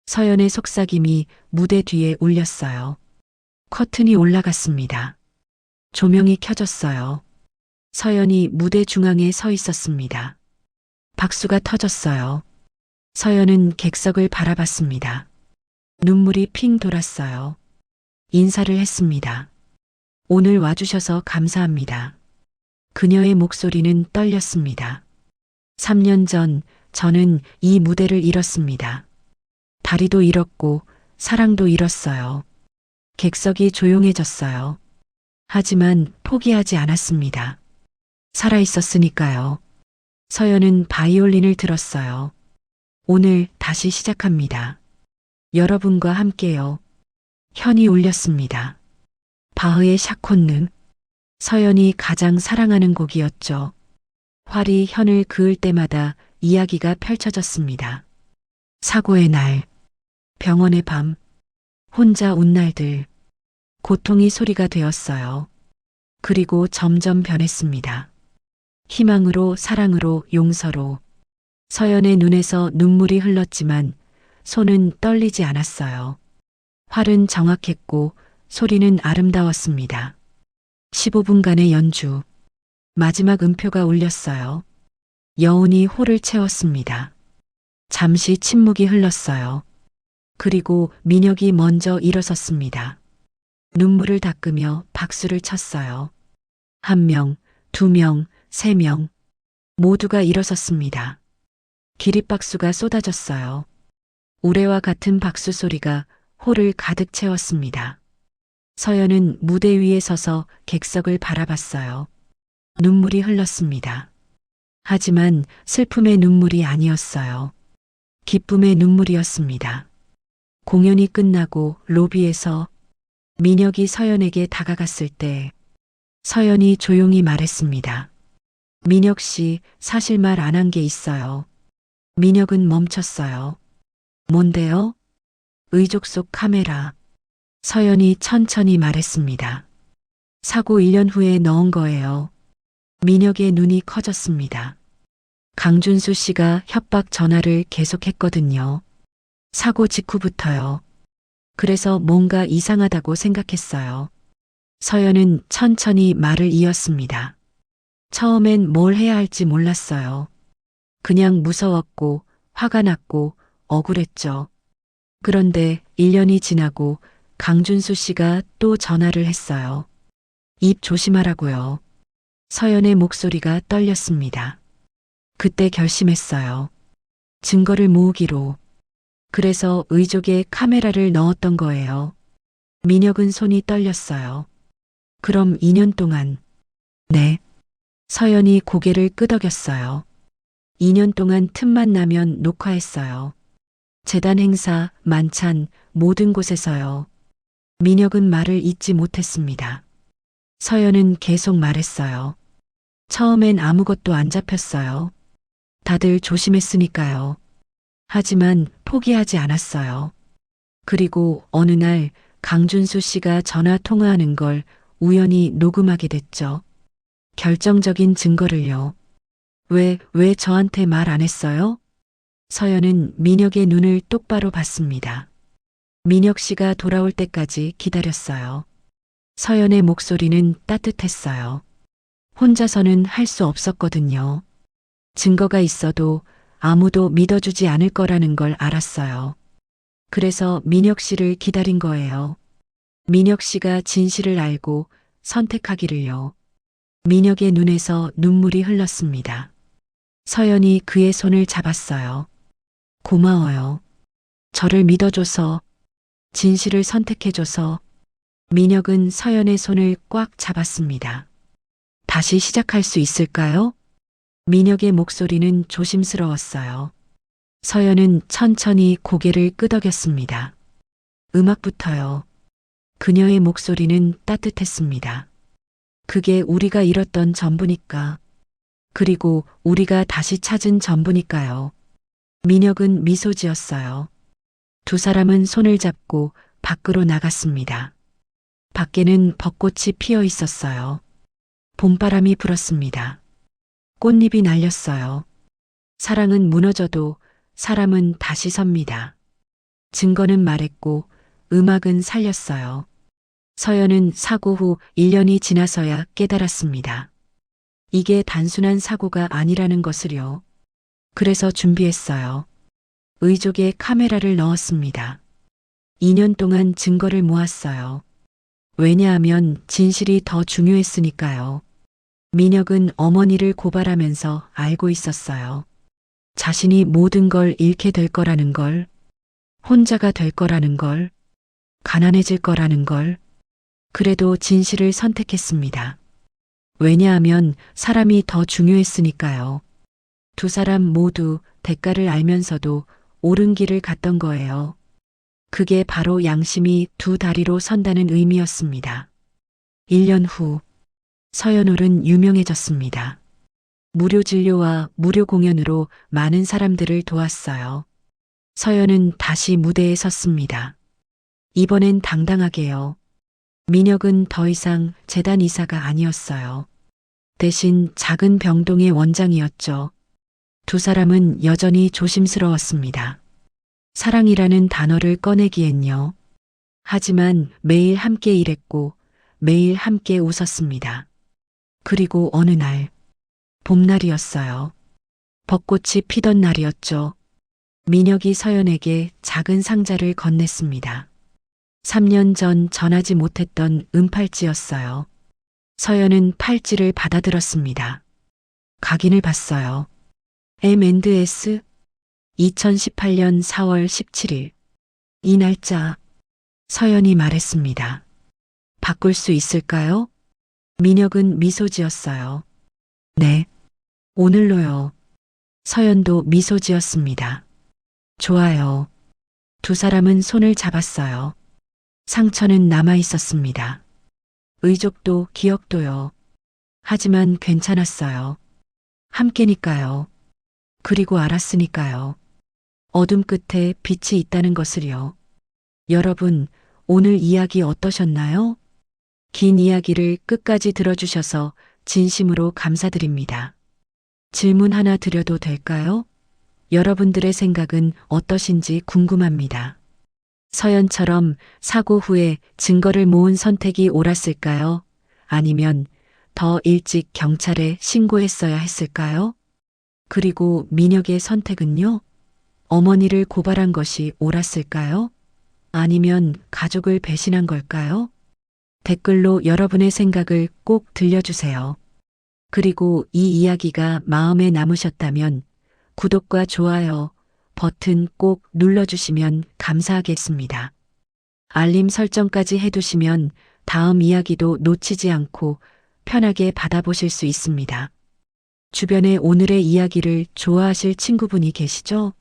서연의 속삭임이 무대 뒤에 울렸어요. 커튼이 올라갔습니다. 조명이 켜졌어요. 서연이 무대 중앙에 서 있었습니다. 박수가 터졌어요. 서연은 객석을 바라봤습니다. 눈물이 핑 돌았어요. 인사를 했습니다. 오늘 와주셔서 감사합니다. 그녀의 목소리는 떨렸습니다. 3년 전 저는 이 무대를 잃었습니다. 다리도 잃었고 사랑도 잃었어요. 객석이 조용해졌어요. 하지만 포기하지 않았습니다. 살아있었으니까요. 서연은 바이올린을 들었어요. 오늘 다시 시작합니다. 여러분과 함께요. 현이 울렸습니다. 바흐의 샤콘느. 서연이 가장 사랑하는 곡이었죠. 활이 현을 그을 때마다 이야기가 펼쳐졌습니다. 사고의 날, 병원의 밤, 혼자 운 날들, 고통이 소리가 되었어요. 그리고 점점 변했습니다. 희망으로, 사랑으로, 용서로. 서연의 눈에서 눈물이 흘렀지만 손은 떨리지 않았어요. 활은 정확했고 소리는 아름다웠습니다. 15분간의 연주. 마지막 음표가 울렸어요. 여운이 홀을 채웠습니다. 잠시 침묵이 흘렀어요. 그리고 민혁이 먼저 일어섰습니다. 눈물을 닦으며 박수를 쳤어요. 1명, 2명, 3명. 모두가 일어섰습니다. 기립박수가 쏟아졌어요. 우레와 같은 박수 소리가 홀을 가득 채웠습니다. 서연은 무대 위에 서서 객석을 바라봤어요. 눈물이 흘렀습니다. 하지만 슬픔의 눈물이 아니었어요. 기쁨의 눈물이었습니다. 공연이 끝나고 로비에서 민혁이 서연에게 다가갔을 때 서연이 조용히 말했습니다. 민혁 씨, 사실 말 안 한 게 있어요. 민혁은 멈췄어요. 뭔데요? 의족 속 카메라. 서연이 천천히 말했습니다. 사고 1년 후에 넣은 거예요. 민혁의 눈이 커졌습니다. 강준수 씨가 협박 전화를 계속했거든요. 사고 직후부터요. 그래서 뭔가 이상하다고 생각했어요. 서연은 천천히 말을 이었습니다. 처음엔 뭘 해야 할지 몰랐어요. 그냥 무서웠고 화가 났고 억울했죠. 그런데 1년이 지나고 강준수 씨가 또 전화를 했어요. 입 조심하라고요. 서연의 목소리가 떨렸습니다. 그때 결심했어요. 증거를 모으기로. 그래서 의족에 카메라를 넣었던 거예요. 민혁은 손이 떨렸어요. 그럼 2년 동안. 네. 서연이 고개를 끄덕였어요. 2년 동안 틈만 나면 녹화했어요. 재단 행사, 만찬, 모든 곳에서요. 민혁은 말을 잇지 못했습니다. 서연은 계속 말했어요. 처음엔 아무것도 안 잡혔어요. 다들 조심했으니까요. 하지만 포기하지 않았어요. 그리고 어느 날 강준수 씨가 전화 통화하는 걸 우연히 녹음하게 됐죠. 결정적인 증거를요. 왜 저한테 말 안 했어요? 서연은 민혁의 눈을 똑바로 봤습니다. 민혁 씨가 돌아올 때까지 기다렸어요. 서연의 목소리는 따뜻했어요. 혼자서는 할 수 없었거든요. 증거가 있어도 아무도 믿어주지 않을 거라는 걸 알았어요. 그래서 민혁 씨를 기다린 거예요. 민혁 씨가 진실을 알고 선택하기를요. 민혁의 눈에서 눈물이 흘렀습니다. 서연이 그의 손을 잡았어요. 고마워요. 저를 믿어줘서, 진실을 선택해줘서. 민혁은 서연의 손을 꽉 잡았습니다. 다시 시작할 수 있을까요? 민혁의 목소리는 조심스러웠어요. 서연은 천천히 고개를 끄덕였습니다. 음악부터요. 그녀의 목소리는 따뜻했습니다. 그게 우리가 잃었던 전부니까. 그리고 우리가 다시 찾은 전부니까요. 민혁은 미소 지었어요. 두 사람은 손을 잡고 밖으로 나갔습니다. 밖에는 벚꽃이 피어 있었어요. 봄바람이 불었습니다. 꽃잎이 날렸어요. 사랑은 무너져도 사람은 다시 섭니다. 증거는 말했고 음악은 살렸어요. 서연은 사고 후 1년이 지나서야 깨달았습니다. 이게 단순한 사고가 아니라는 것을요. 그래서 준비했어요. 의족에 카메라를 넣었습니다. 2년 동안 증거를 모았어요. 왜냐하면 진실이 더 중요했으니까요. 민혁은 어머니를 고발하면서 알고 있었어요. 자신이 모든 걸 잃게 될 거라는 걸, 혼자가 될 거라는 걸, 가난해질 거라는 걸. 그래도 진실을 선택했습니다. 왜냐하면 사람이 더 중요했으니까요. 두 사람 모두 대가를 알면서도 옳은 길을 갔던 거예요. 그게 바로 양심이 두 다리로 선다는 의미였습니다. 1년 후, 서연홀은 유명해졌습니다. 무료 진료와 무료 공연으로 많은 사람들을 도왔어요. 서연은 다시 무대에 섰습니다. 이번엔 당당하게요. 민혁은 더 이상 재단 이사가 아니었어요. 대신 작은 병동의 원장이었죠. 두 사람은 여전히 조심스러웠습니다. 사랑이라는 단어를 꺼내기엔요. 하지만 매일 함께 일했고 매일 함께 웃었습니다. 그리고 어느 날, 봄날이었어요. 벚꽃이 피던 날이었죠. 민혁이 서연에게 작은 상자를 건넸습니다. 3년 전 전하지 못했던 은팔찌였어요. 서연은 팔찌를 받아들었습니다. 각인을 봤어요. M&S 2018년 4월 17일. 이 날짜, 서연이 말했습니다. 바꿀 수 있을까요? 민혁은 미소 지었어요. 네, 오늘로요. 서연도 미소 지었습니다. 좋아요. 두 사람은 손을 잡았어요. 상처는 남아 있었습니다. 의족도 기억도요. 하지만 괜찮았어요. 함께니까요. 그리고 알았으니까요. 어둠 끝에 빛이 있다는 것을요. 여러분, 오늘 이야기 어떠셨나요? 긴 이야기를 끝까지 들어주셔서 진심으로 감사드립니다. 질문 하나 드려도 될까요? 여러분들의 생각은 어떠신지 궁금합니다. 서연처럼 사고 후에 증거를 모은 선택이 옳았을까요? 아니면 더 일찍 경찰에 신고했어야 했을까요? 그리고 민혁의 선택은요? 어머니를 고발한 것이 옳았을까요? 아니면 가족을 배신한 걸까요? 댓글로 여러분의 생각을 꼭 들려주세요. 그리고 이 이야기가 마음에 남으셨다면 구독과 좋아요 버튼 꼭 눌러주시면 감사하겠습니다. 알림 설정까지 해두시면 다음 이야기도 놓치지 않고 편하게 받아보실 수 있습니다. 주변에 오늘의 이야기를 좋아하실 친구분이 계시죠?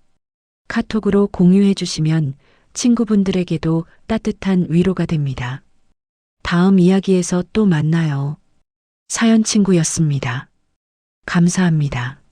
카톡으로 공유해 주시면 친구분들에게도 따뜻한 위로가 됩니다. 다음 이야기에서 또 만나요. 사연 친구였습니다. 감사합니다.